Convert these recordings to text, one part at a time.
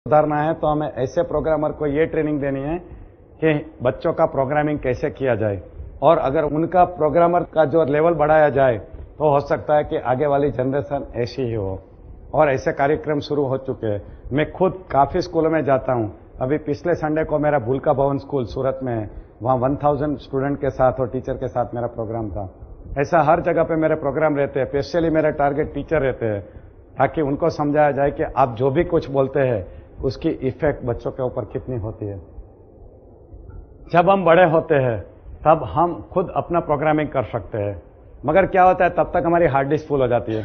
सुधारना है तो हमें ऐसे प्रोग्रामर को ये ट्रेनिंग देनी है कि बच्चों का प्रोग्रामिंग कैसे किया जाए, और अगर उनका प्रोग्रामर का जो लेवल बढ़ाया जाए तो हो सकता है कि आगे वाली जनरेशन ऐसी ही हो। और ऐसे कार्यक्रम शुरू हो चुके हैं। मैं खुद काफी स्कूलों में जाता हूं। अभी पिछले संडे को मेरा भूलका भवन स्कूल सूरत में है, वहां 1000 स्टूडेंट के साथ और टीचर के साथ मेरा प्रोग्राम था। ऐसा हर जगह पे मेरे प्रोग्राम रहते हैं। स्पेशली मेरे टारगेट टीचर रहते हैं, ताकि उनको समझाया जाए कि आप जो भी कुछ बोलते हैं उसकी इफेक्ट बच्चों के ऊपर कितनी होती है। जब हम बड़े होते हैं तब हम खुद अपना प्रोग्रामिंग कर सकते हैं, मगर क्या होता है तब तक हमारी हार्ड डिस्क फुल हो जाती है।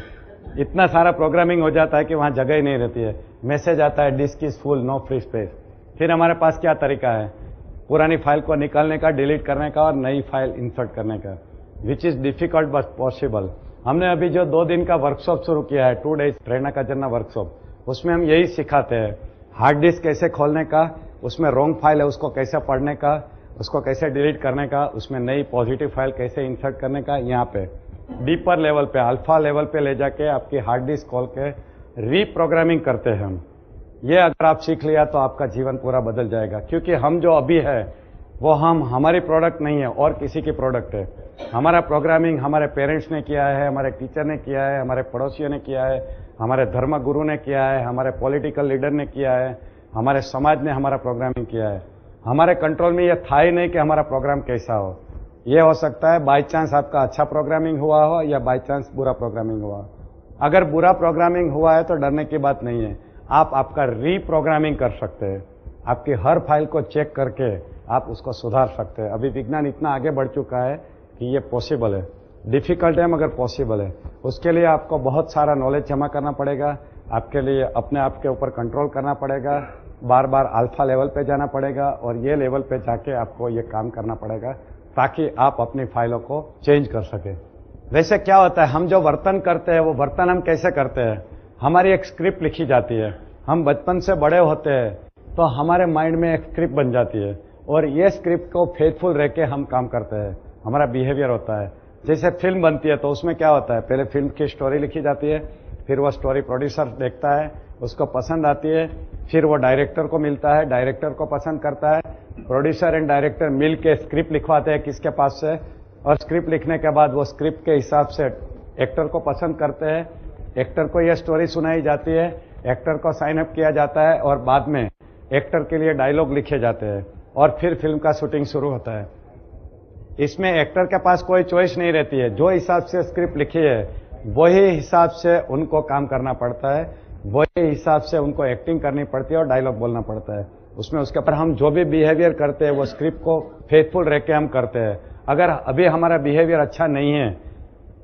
इतना सारा प्रोग्रामिंग हो जाता है कि वहां जगह ही नहीं रहती है। मैसेज आता है disk is full, no free space. फिर हमारे पास क्या तरीका है पुरानी फाइल को निकालने का, डिलीट करने का और नई फाइल इंसर्ट करने का, which is difficult but possible. हमने अभी जो 2 दिन का वर्कशॉप शुरू किया है, 2 डेज प्रेरणा का जन्ना वर्कशॉप, उसमें हम यही सिखाते हैं हार्ड डिस्क कैसे खोलने का, उसमें रॉन्ग फाइल है उसको कैसे पढ़ने का, उसको कैसे डिलीट करने का, उसमें नई पॉजिटिव फाइल कैसे इंसर्ट करने का। यहाँ पे डीपर लेवल पे, अल्फा लेवल पे ले जाके आपकी हार्ड डिस्क खोल के रीप्रोग्रामिंग करते हैं हम। ये अगर आप सीख लिया तो आपका जीवन पूरा बदल जाएगा, क्योंकि हम जो अभी है वो हमारी प्रोडक्ट नहीं है और किसी की प्रोडक्ट है। हमारा प्रोग्रामिंग हमारे पेरेंट्स ने किया है, हमारे टीचर ने किया है, हमारे पड़ोसियों ने किया है, हमारे धर्म गुरु ने किया है, हमारे पॉलिटिकल लीडर ने किया है, हमारे समाज ने हमारा प्रोग्रामिंग किया है। हमारे कंट्रोल में यह था ही नहीं कि हमारा प्रोग्राम कैसा हो। यह हो सकता है बाय चांस आपका अच्छा प्रोग्रामिंग हुआ हो या बाय चांस बुरा प्रोग्रामिंग हुआ। अगर बुरा प्रोग्रामिंग हुआ है तो डरने की बात नहीं है, आप आपका रीप्रोग्रामिंग कर सकते हैं। आपकी हर फाइल को चेक करके आप उसको सुधार सकते हैं। अभी विज्ञान इतना आगे बढ़ चुका है कि ये पॉसिबल है। डिफिकल्ट है मगर पॉसिबल है। उसके लिए आपको बहुत सारा नॉलेज जमा करना पड़ेगा, आपके लिए अपने आप के ऊपर कंट्रोल करना पड़ेगा, बार बार अल्फा लेवल पे जाना पड़ेगा और ये लेवल पे जाके आपको ये काम करना पड़ेगा ताकि आप अपनी फाइलों को चेंज कर सके। वैसे क्या होता है, हम जो वर्तन करते हैं वो वर्तन हम कैसे करते हैं, हमारी एक स्क्रिप्ट लिखी जाती है। हम बचपन से बड़े होते हैं तो हमारे माइंड में एक स्क्रिप्ट बन जाती है और ये स्क्रिप्ट को फेथफुल रह के हम काम करते हैं। हमारा बिहेवियर होता है। जैसे फिल्म बनती है तो उसमें क्या होता है, पहले फिल्म की स्टोरी लिखी जाती है, फिर वो स्टोरी प्रोड्यूसर देखता है, उसको पसंद आती है, फिर वो डायरेक्टर को मिलता है, डायरेक्टर को पसंद करता है, प्रोड्यूसर एंड डायरेक्टर मिल के स्क्रिप्ट लिखवाते हैं किसके पास से, और स्क्रिप्ट लिखने के बाद वो स्क्रिप्ट के हिसाब से एक्टर को पसंद करते हैं, एक्टर को यह स्टोरी सुनाई जाती है, एक्टर को साइन अप किया जाता है और बाद में एक्टर के लिए डायलॉग लिखे जाते हैं और फिर फिल्म का शूटिंग शुरू होता है। इसमें एक्टर के पास कोई चॉइस नहीं रहती है। जो हिसाब से स्क्रिप्ट लिखी है वही हिसाब से उनको काम करना पड़ता है, वही हिसाब से उनको एक्टिंग करनी पड़ती है और डायलॉग बोलना पड़ता है। उसमें उसके ऊपर हम जो भी बिहेवियर करते हैं वो स्क्रिप्ट को फेथफुल रह के हम करते हैं। अगर अभी हमारा बिहेवियर अच्छा नहीं है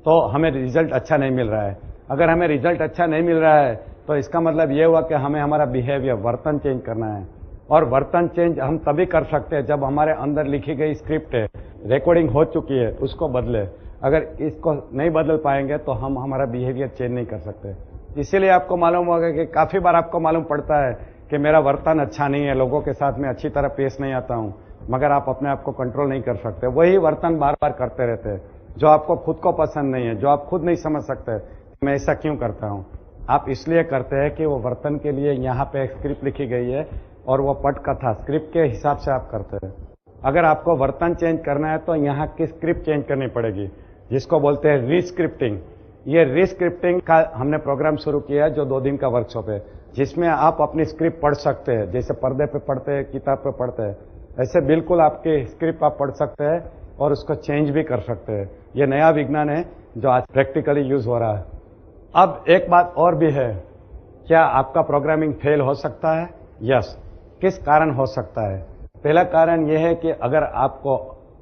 तो हमें रिजल्ट अच्छा नहीं मिल रहा है। अगर हमें रिजल्ट अच्छा नहीं मिल रहा है तो इसका मतलब ये हुआ कि हमें हमारा बिहेवियर, वर्तन चेंज करना है। और वर्तन चेंज हम तभी कर सकते हैं जब हमारे अंदर लिखी गई स्क्रिप्ट है, रिकॉर्डिंग हो चुकी है, उसको बदले। अगर इसको नहीं बदल पाएंगे तो हम हमारा बिहेवियर चेंज नहीं कर सकते। इसीलिए आपको मालूम होगा कि काफी बार आपको मालूम पड़ता है कि मेरा वर्तन अच्छा नहीं है, लोगों के साथ में अच्छी तरह पेश नहीं आता हूं, मगर आप अपने आप को कंट्रोल नहीं कर सकते। वही वर्तन बार बार करते रहते हैं जो आपको खुद को पसंद नहीं है, जो आप खुद नहीं समझ सकते मैं ऐसा क्यों करता हूं। आप इसलिए करते हैं कि वो वर्तन के लिए यहाँ पे एक स्क्रिप्ट लिखी गई है और वो पटकथा स्क्रिप्ट के हिसाब से आप करते हैं। अगर आपको वर्तन चेंज करना है तो यहाँ की स्क्रिप्ट चेंज करनी पड़ेगी, जिसको बोलते हैं रीस्क्रिप्टिंग। ये रीस्क्रिप्टिंग का हमने प्रोग्राम शुरू किया है जो 2 दिन का वर्कशॉप है, जिसमें आप अपनी स्क्रिप्ट पढ़ सकते हैं। जैसे पर्दे पे पढ़ते हैं, किताब पे पढ़ते हैं, ऐसे बिल्कुल आपकी स्क्रिप्ट आप पढ़ सकते हैं और उसको चेंज भी कर सकते हैं। ये नया विज्ञान है जो आज प्रैक्टिकली यूज हो रहा है। अब एक बात और भी है, क्या आपका प्रोग्रामिंग फेल हो सकता है? यस। किस कारण हो सकता है? पहला कारण यह है कि अगर आपको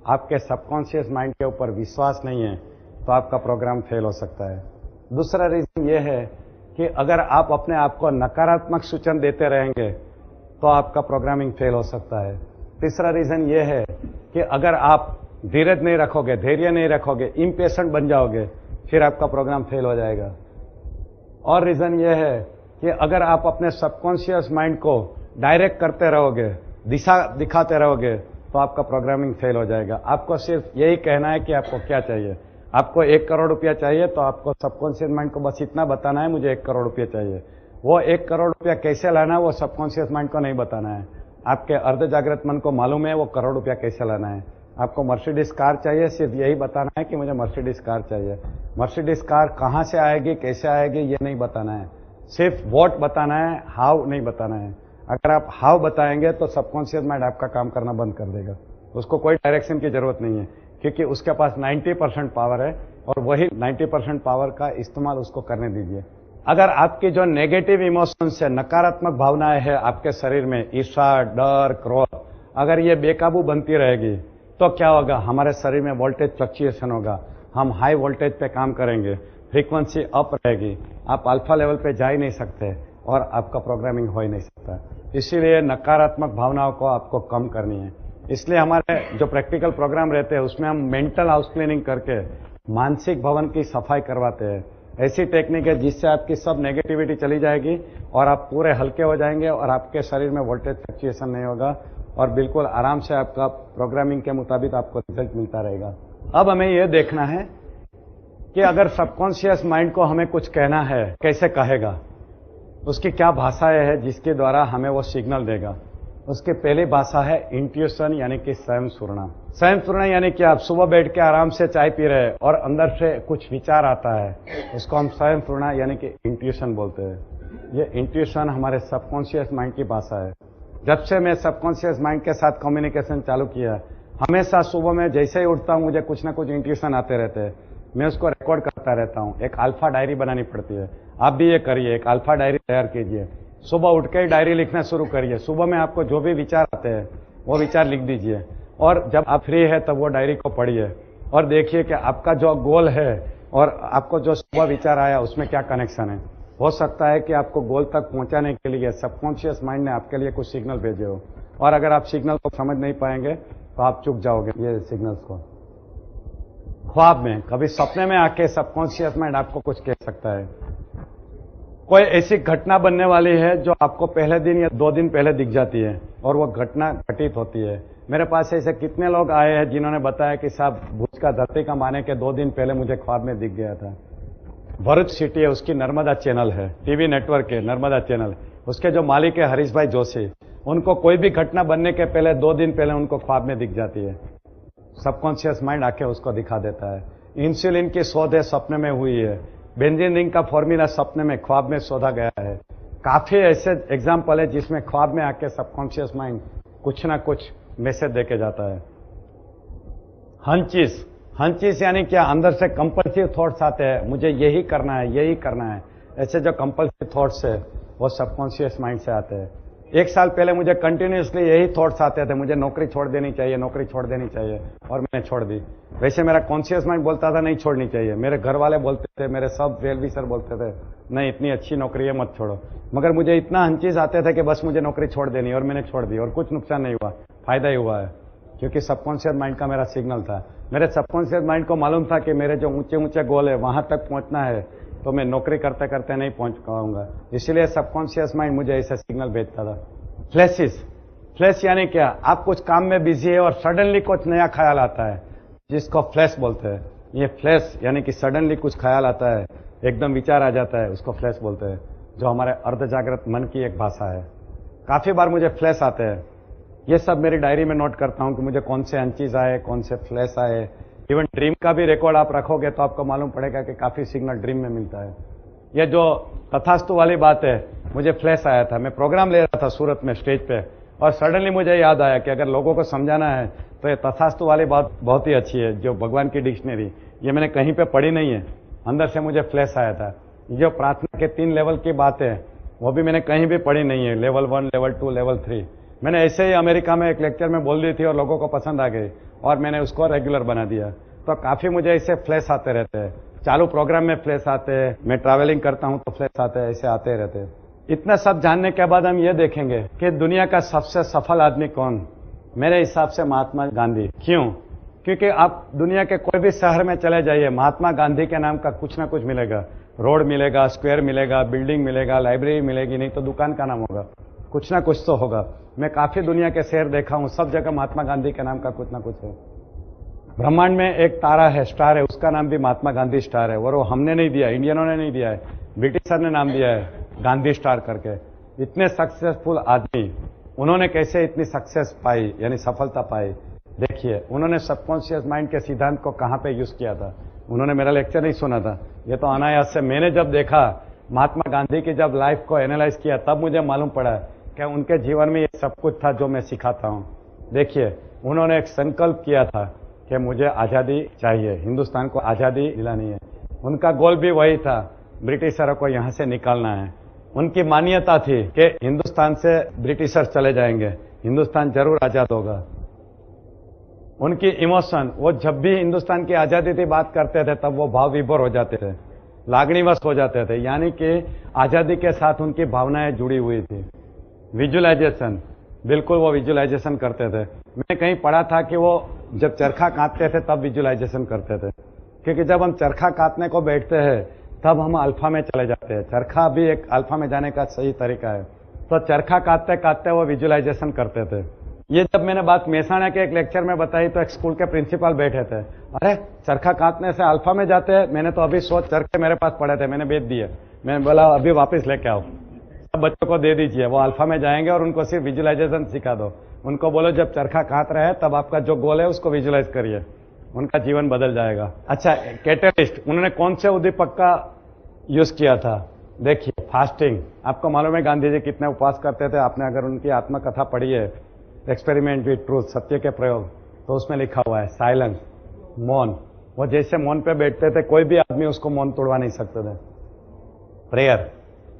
आपके सबकॉन्शियस माइंड के ऊपर विश्वास नहीं है तो आपका प्रोग्राम फेल हो सकता है। दूसरा रीजन यह है कि अगर आप अपने आप को नकारात्मक सूचना देते रहेंगे तो आपका प्रोग्रामिंग फेल हो सकता है। तीसरा रीजन यह है कि अगर आप धीरज नहीं रखोगे, धैर्य नहीं रखोगे, इम्पेशेंट बन जाओगे, फिर आपका प्रोग्राम फेल हो जाएगा। और रीजन यह है कि अगर आप अपने सबकॉन्शियस माइंड को डायरेक्ट करते रहोगे, दिशा दिखाते रहोगे, तो आपका प्रोग्रामिंग फेल हो जाएगा। आपको सिर्फ यही कहना है कि आपको क्या चाहिए। आपको 1 करोड़ रुपया चाहिए तो आपको सबकॉन्शियस माइंड को बस इतना बताना है, मुझे 1 करोड़ रुपया चाहिए। वो 1 करोड़ रुपया कैसे लाना है वो सबकॉन्शियस माइंड को नहीं बताना है। आपके अर्ध जागृत मन को मालूम है वो करोड़ रुपया कैसे लाना है। आपको मर्सिडीज कार चाहिए, सिर्फ यही बताना है कि मुझे मर्सिडीज कार चाहिए। मर्सिडीज कार कहां से आएगी, कैसे आएगी, ये नहीं बताना है। सिर्फ व्हाट बताना है, हाउ नहीं बताना है। अगर आप हाउ बताएंगे तो सबकॉन्शियस माइंड आपका काम करना बंद कर देगा। उसको कोई डायरेक्शन की जरूरत नहीं है, क्योंकि उसके पास 90% पावर है और वही 90% पावर का इस्तेमाल उसको करने दीजिए। अगर आपकी जो नेगेटिव इमोशंस है, नकारात्मक भावनाएं है आपके शरीर में, ईर्ष्या, डर, क्रोध, अगर ये बेकाबू बनती रहेगी तो क्या होगा, हमारे शरीर में वोल्टेज फ्लक्चुएशन होगा। हम हाई वोल्टेज पे काम करेंगे, फ्रीक्वेंसी अप रहेगी, आप अल्फा लेवल पे जा ही नहीं सकते और आपका प्रोग्रामिंग हो ही नहीं सकता। इसीलिए नकारात्मक भावनाओं को आपको कम करनी है। इसलिए हमारे जो प्रैक्टिकल प्रोग्राम रहते हैं उसमें हम मेंटल हाउस क्लीनिंग करके मानसिक भवन की सफाई करवाते हैं। ऐसी टेक्निक है जिससे आपकी सब नेगेटिविटी चली जाएगी और आप पूरे हल्के हो जाएंगे और आपके शरीर में वोल्टेज फ्लक्चुएशन नहीं होगा और बिल्कुल आराम से आपका प्रोग्रामिंग के मुताबिक आपको रिजल्ट मिलता रहेगा। अब हमें यह देखना है कि अगर सबकॉन्शियस माइंड को हमें कुछ कहना है, कैसे कहेगा, उसकी क्या भाषाएं है जिसके द्वारा हमें वो सिग्नल देगा। उसकी पहली भाषा है इंट्यूशन, यानी कि स्वयं सुरना। स्वयं सुरना यानी कि आप सुबह बैठ के आराम से चाय पी रहे हैं और अंदर से कुछ विचार आता है, उसको हम स्वयं सुरना यानी कि इंट्यूशन बोलते हैं। ये इंट्यूशन हमारे सबकॉन्शियस माइंड की भाषा है। जब से मैं सबकॉन्शियस माइंड के साथ कम्युनिकेशन चालू किया, हमेशा सुबह में जैसे ही उठता हूं मुझे कुछ ना कुछ इंट्यूशन आते रहते हैं। मैं उसको रिकॉर्ड करता रहता हूं। एक अल्फा डायरी बनानी पड़ती है, आप भी ये करिए, एक अल्फा डायरी तैयार कीजिए। सुबह उठ के ही डायरी लिखना शुरू करिए। सुबह में आपको जो भी विचार आते हैं वो विचार लिख दीजिए और जब आप फ्री है तब वो डायरी को पढ़िए और देखिए कि आपका जो गोल है और आपको जो सुबह विचार आया उसमें क्या कनेक्शन है। हो सकता है कि आपको गोल तक पहुंचाने के लिए सबकॉन्शियस माइंड ने आपके लिए कुछ सिग्नल भेजे हो और अगर आप सिग्नल को समझ नहीं पाएंगे तो आप चूक जाओगे ये सिग्नल्स को। ख्वाब में, कभी सपने में आके सबकॉन्शियस माइंड आपको कुछ कह सकता है। कोई ऐसी घटना बनने वाली है जो आपको पहले दिन या 2 दिन पहले दिख जाती है और वो घटना घटित होती है। मेरे पास ऐसे कितने लोग आए हैं जिन्होंने बताया कि साहब भुज का धरती का माने के 2 दिन पहले मुझे ख्वाब में दिख गया था। भरूच सिटी है, उसकी नर्मदा चैनल है, टीवी नेटवर्क है नर्मदा चैनल, उसके जो मालिक है हरीश भाई जोशी, उनको कोई भी घटना बनने के पहले 2 दिन पहले उनको ख्वाब में दिख जाती है। सबकॉन्शियस माइंड आके उसको दिखा देता है। इंसुलिन की शोध है सपने में हुई है। बेंजीन रिंग का फॉर्मूला सपने में, ख्वाब में शोधा गया है। काफी ऐसे एग्जाम्पल है जिसमें ख्वाब में आके सबकॉन्शियस माइंड कुछ ना कुछ मैसेज देके जाता है। हंचिस, हंचिस यानी क्या, अंदर से कंपल्सिव थॉट्स आते हैं, मुझे यही करना है, यही करना है। ऐसे जो कंपल्सिव थॉट्स है वो सबकॉन्शियस माइंड से आते हैं। 1 साल पहले मुझे कंटिन्यूसली यही थॉट्स आते थे, मुझे नौकरी छोड़ देनी चाहिए, नौकरी छोड़ देनी चाहिए, और मैंने छोड़ दी। वैसे मेरा कॉन्शियस माइंड बोलता था नहीं छोड़नी चाहिए, मेरे घर वाले बोलते थे, मेरे सब वेल विशर बोलते थे नहीं इतनी अच्छी नौकरी है मत छोड़ो, मगर मुझे इतना हंचीज आते थे कि बस मुझे नौकरी छोड़ देनी, और मैंने छोड़ दी और कुछ नुकसान नहीं हुआ, फायदा ही हुआ है, क्योंकि सबकॉन्शियस माइंड का मेरा सिग्नल था। मेरे सबकॉन्शियस माइंड को मालूम था कि मेरे जो ऊंचे ऊंचे गोल है वहां तक पहुंचना है, तो मैं नौकरी करते करते नहीं पहुंच पाऊंगा, इसलिए सबकॉन्शियस माइंड मुझे ऐसा सिग्नल भेजता था। फ्लैशेस, फ्लैश यानी क्या, आप कुछ काम में बिजी है और सडनली कुछ नया ख्याल आता है, जिसको फ्लैश बोलते हैं। ये फ्लैश यानी कि सडनली कुछ ख्याल आता है, एकदम विचार आ जाता है, उसको फ्लैश बोलते हैं, जो हमारे अर्ध जागृत मन की एक भाषा है। काफी बार मुझे फ्लैश आते हैं, ये सब मेरी डायरी में नोट करता हूं कि मुझे कौन से अनचीज आए, कौन से फ्लैश आए। इवन ड्रीम का भी रिकॉर्ड आप रखोगे तो आपको मालूम पड़ेगा कि काफी सिग्नल ड्रीम में मिलता है। ये जो तथास्तु वाली बात है, मुझे फ्लैश आया था, मैं प्रोग्राम ले रहा था सूरत में स्टेज पे, और सडनली मुझे याद आया कि अगर लोगों को समझाना है तो ये तथास्तु वाली बात बहुत ही अच्छी है, जो भगवान की डिक्शनरी, ये मैंने कहीं पे पढ़ी नहीं है, अंदर से मुझे फ्लैश आया था। जो प्रार्थना के 3 लेवल की बात है वो भी मैंने कहीं भी पढ़ी नहीं है, लेवल 1, लेवल 2, लेवल 3। मैंने ऐसे ही अमेरिका में एक लेक्चर में बोल दी थी और लोगों को पसंद आ गई और मैंने उसको रेगुलर बना दिया। तो काफी मुझे ऐसे फ्लैश आते रहते हैं, चालू प्रोग्राम में फ्लैश आते हैं, मैं ट्रैवलिंग करता हूं तो फ्लैश आते हैं, ऐसे आते रहते हैं। इतना सब जानने के बाद हम ये देखेंगे कि दुनिया का सबसे सफल आदमी कौन, मेरे हिसाब से महात्मा गांधी। क्यों? क्योंकि आप दुनिया के कोई भी शहर में चले जाइए, महात्मा गांधी के नाम का कुछ ना कुछ मिलेगा, रोड मिलेगा, स्क्वायर मिलेगा, बिल्डिंग मिलेगा, लाइब्रेरी मिलेगी, नहीं तो दुकान का नाम होगा, कुछ ना कुछ तो होगा। मैं काफी दुनिया के शहर देखा हूं, सब जगह महात्मा गांधी के नाम का कुछ ना कुछ है। ब्रह्मांड में एक तारा है, स्टार है, उसका नाम भी महात्मा गांधी स्टार है, और वो हमने नहीं दिया, इंडियनों ने नहीं दिया है, ब्रिटिशर ने नाम दिया है, गांधी स्टार करके, इतने सक्सेसफुल आदमी, उन्होंने कैसे इतनी सक्सेस पाई, यानी सफलता पाई। देखिए, उन्होंने सबकॉन्शियस माइंड के सिद्धांत को कहां पे यूज किया था। उन्होंने मेरा लेक्चर नहीं सुना था, ये तो अनायास से मैंने जब देखा, महात्मा गांधी की जब लाइफ को एनालाइज किया, तब मुझे मालूम पड़ा कि उनके जीवन में ये सब कुछ था जो मैं सिखाता हूं। देखिए, उन्होंने एक संकल्प किया था कि मुझे आजादी चाहिए, हिंदुस्तान को आजादी दिलानी है। उनका गोल भी वही था, ब्रिटिशरों को यहां से निकालना है। उनकी मान्यता थी कि हिंदुस्तान से ब्रिटिशर चले जाएंगे, हिंदुस्तान जरूर आजाद होगा। उनकी इमोशन, वो जब भी हिंदुस्तान की आजादी की बात करते थे तब वो भाव विभोर हो जाते थे, लागणीवश हो जाते थे, यानी कि आजादी के साथ उनकी भावनाएं जुड़ी हुई थी। विजुअलाइजेशन, बिल्कुल वो विजुअलाइजेशन करते थे। मैंने कहीं पढ़ा था कि वो जब चरखा काटते थे तब विजुअलाइजेशन करते थे, क्योंकि जब हम चरखा काटने को बैठते हैं तब हम अल्फा में चले जाते हैं। चरखा भी एक अल्फा में जाने का सही तरीका है। तो चरखा काटते काटते वो विजुअलाइजेशन करते थे। ये जब मैंने बात मेहसाणा के एक लेक्चर में बताई तो एक स्कूल के प्रिंसिपल बैठे थे, अरे चरखा काटने से अल्फा में जाते हैं, मैंने तो अभी 100 चरखे मेरे पास पड़े थे, मैंने बेच दिए। मैंने बोला अभी वापस लेके आओ, सब बच्चों को दे दीजिए, वो अल्फा में जाएंगे और उनको सिर्फ विजुअलाइजेशन सिखा दो। उनको बोलो जब चरखा काट रहे हैं तब आपका जो गोल है उसको विजुअलाइज करिए, उनका जीवन बदल जाएगा। अच्छा, कैटलिस्ट, उन्होंने कौन से उद्दीपक का यूज किया था? देखिए, फास्टिंग। आपको मालूम है गांधी जी कितने उपवास करते थे? आपने अगर उनकी आत्मकथा पढ़ी है, एक्सपेरिमेंट विद ट्रूथ, सत्य के प्रयोग, तो उसमें लिखा हुआ है साइलेंस, मौन। वो जैसे मौन पे बैठते थे, कोई भी आदमी उसको मौन तोड़वा नहीं सकते थे। प्रेयर,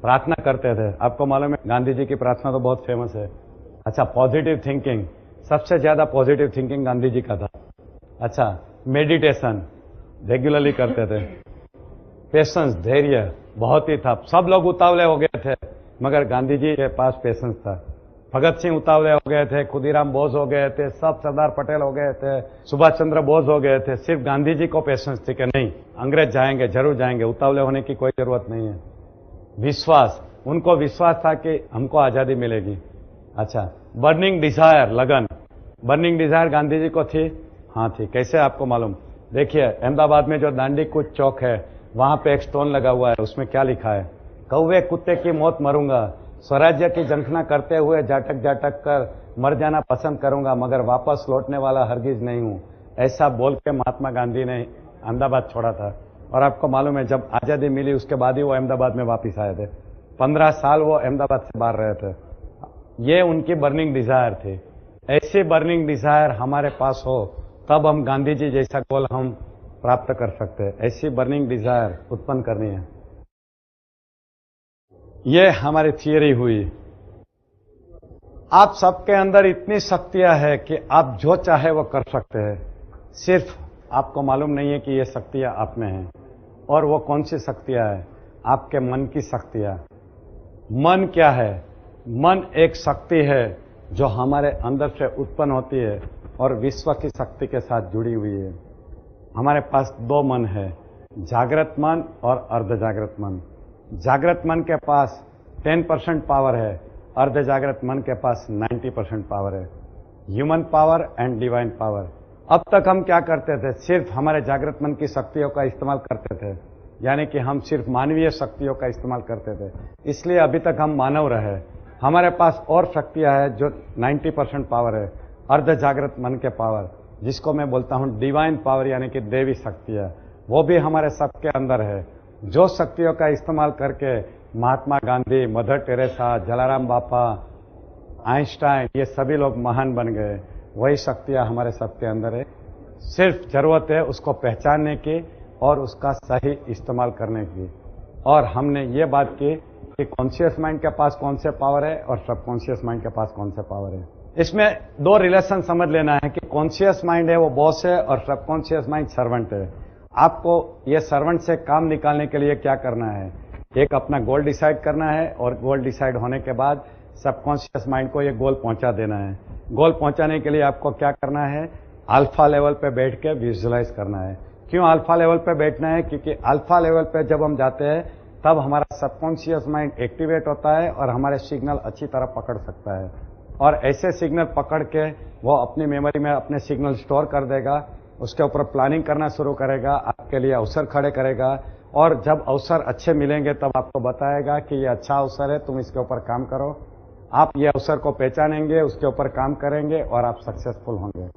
प्रार्थना करते थे। आपको मालूम है गांधी जी की प्रार्थना तो बहुत फेमस है। अच्छा, पॉजिटिव थिंकिंग, सबसे ज्यादा पॉजिटिव थिंकिंग गांधी जी का था। अच्छा, मेडिटेशन रेगुलरली करते थे। पेशेंस, धैर्य बहुत ही था। सब लोग उतावले हो गए थे मगर गांधी जी के पास पेशेंस था। भगत सिंह उतावले हो गए थे, खुदीराम बोस हो गए थे, सब सरदार पटेल हो गए थे, सुभाष चंद्र बोस हो गए थे। सिर्फ गांधी जी को पेशेंस थी कि नहीं, अंग्रेज जाएंगे, जरूर जाएंगे, उतावले होने की कोई जरूरत नहीं है। विश्वास, उनको विश्वास था कि हमको आजादी मिलेगी। अच्छा, बर्निंग डिजायर, लगन। बर्निंग डिजायर गांधी जी को थी? हाँ थी। कैसे आपको मालूम? देखिए, अहमदाबाद में जो दांडी कूच चौक है, वहां पे एक स्टोन लगा हुआ है, उसमें क्या लिखा है? कौवे कुत्ते की मौत मरूंगा, स्वराज्य की झंखना करते हुए जाटक जाटक कर मर जाना पसंद करूंगा, मगर वापस लौटने वाला हरगिज नहीं हूं। ऐसा बोल के महात्मा गांधी ने अहमदाबाद छोड़ा था। और आपको मालूम है जब आजादी मिली उसके बाद ही वो अहमदाबाद में वापिस आए थे। 15 साल वो अहमदाबाद से बाहर रहे थे। ये उनकी बर्निंग डिजायर थी। ऐसी बर्निंग डिजायर हमारे पास हो तब हम गांधी जी जैसा गोल हम प्राप्त कर सकते हैं। ऐसी बर्निंग डिजायर उत्पन्न करनी है। ये हमारी थियरी हुई। आप सबके अंदर इतनी शक्तियां है कि आप जो चाहे वो कर सकते हैं। सिर्फ आपको मालूम नहीं है कि ये शक्तियां आप में हैं। और वो कौन सी शक्तियां है? आपके मन की शक्तियां। मन क्या है? मन एक शक्ति है जो हमारे अंदर से उत्पन्न होती है और विश्व की शक्ति के साथ जुड़ी हुई है। हमारे पास दो मन है, जागृत मन और अर्ध जागृत मन। जागृत मन के पास 10% पावर है, अर्ध जागृत मन के पास 90% पावर है। Human power and divine power. अब तक हम क्या करते थे? सिर्फ हमारे जागृत मन की शक्तियों का इस्तेमाल करते थे, यानी कि हम सिर्फ मानवीय शक्तियों का इस्तेमाल करते थे, इसलिए अभी तक हम मानव रहे। हमारे पास और शक्तियां हैं जो 90% पावर है, अर्ध जागृत मन के पावर, जिसको मैं बोलता हूं डिवाइन पावर, यानी कि देवी शक्तियां, वो भी हमारे सबके अंदर है। जो शक्तियों का इस्तेमाल करके Mahatma Gandhi, mother Teresa, Jalaram Bapa, Einstein, ये सभी लोग महान बन गए, वही शक्तियां हमारे सबके अंदर है। सिर्फ जरूरत है उसको पहचानने की और उसका सही इस्तेमाल करने की। और हमने ये बात की कि कॉन्शियस माइंड के पास कौन से पावर है और सबकॉन्शियस माइंड के पास कौन से पावर है। इसमें दो रिलेशन समझ लेना है कि कॉन्शियस माइंड है वो बॉस है और सबकॉन्शियस माइंड सर्वेंट है। आपको ये सर्वेंट से काम निकालने के लिए क्या करना है? एक अपना गोल डिसाइड करना है और गोल डिसाइड होने के बाद सबकॉन्शियस माइंड को ये गोल पहुंचा देना है। गोल पहुंचाने के लिए आपको क्या करना है? अल्फा लेवल पे बैठ के विजुअलाइज करना है। क्यों अल्फा लेवल पे बैठना है? क्योंकि अल्फा लेवल पे जब हम जाते हैं तब हमारा सबकॉन्शियस माइंड एक्टिवेट होता है और हमारे सिग्नल अच्छी तरह पकड़ सकता है। और ऐसे सिग्नल पकड़ के वो अपनी मेमोरी में अपने सिग्नल स्टोर कर देगा, उसके ऊपर प्लानिंग करना शुरू करेगा, आपके लिए अवसर खड़े करेगा और जब अवसर अच्छे मिलेंगे तब आपको बताएगा कि ये अच्छा अवसर है, तुम इसके ऊपर काम करो। आप ये अवसर को पहचानेंगे, उसके ऊपर काम करेंगे और आप सक्सेसफुल होंगे।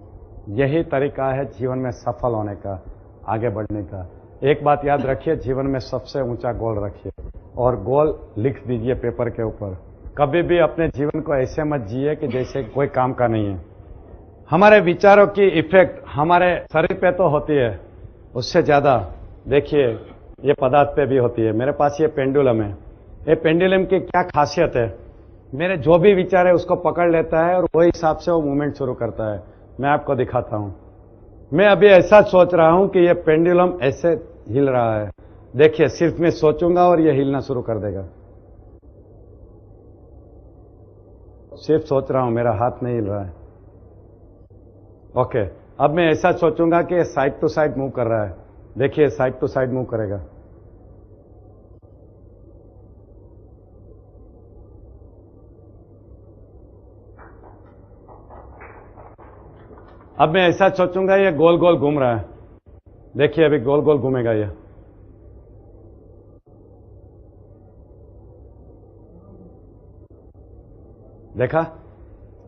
यही तरीका है जीवन में सफल होने का, आगे बढ़ने का। एक बात याद रखिए, जीवन में सबसे ऊंचा गोल रखिए और गोल लिख दीजिए पेपर के ऊपर। कभी भी अपने जीवन को ऐसे मत जिए कि जैसे कोई काम का नहीं है। हमारे विचारों की इफेक्ट हमारे शरीर पे तो होती है, उससे ज्यादा देखिए ये पदार्थ पे भी होती है। मेरे पास ये पेंडुलम है। ये पेंडुलम की क्या खासियत है, मेरे जो भी विचार है उसको पकड़ लेता है और वही हिसाब से वो मूवमेंट शुरू करता है। मैं आपको दिखाता हूं। मैं अभी ऐसा सोच रहा हूं कि ये पेंडुलम ऐसे हिल रहा है। देखिए, सिर्फ मैं सोचूंगा और ये हिलना शुरू कर देगा। सिर्फ सोच रहा हूं, मेरा हाथ नहीं हिल रहा है। ओके, अब मैं ऐसा सोचूंगा कि ये साइड टू साइड मूव कर रहा है। देखिए, साइड टू साइड मूव करेगा। अब मैं ऐसा सोचूंगा ये गोल गोल घूम रहा है। देखिए, अभी गोल गोल घूमेगा ये। देखा?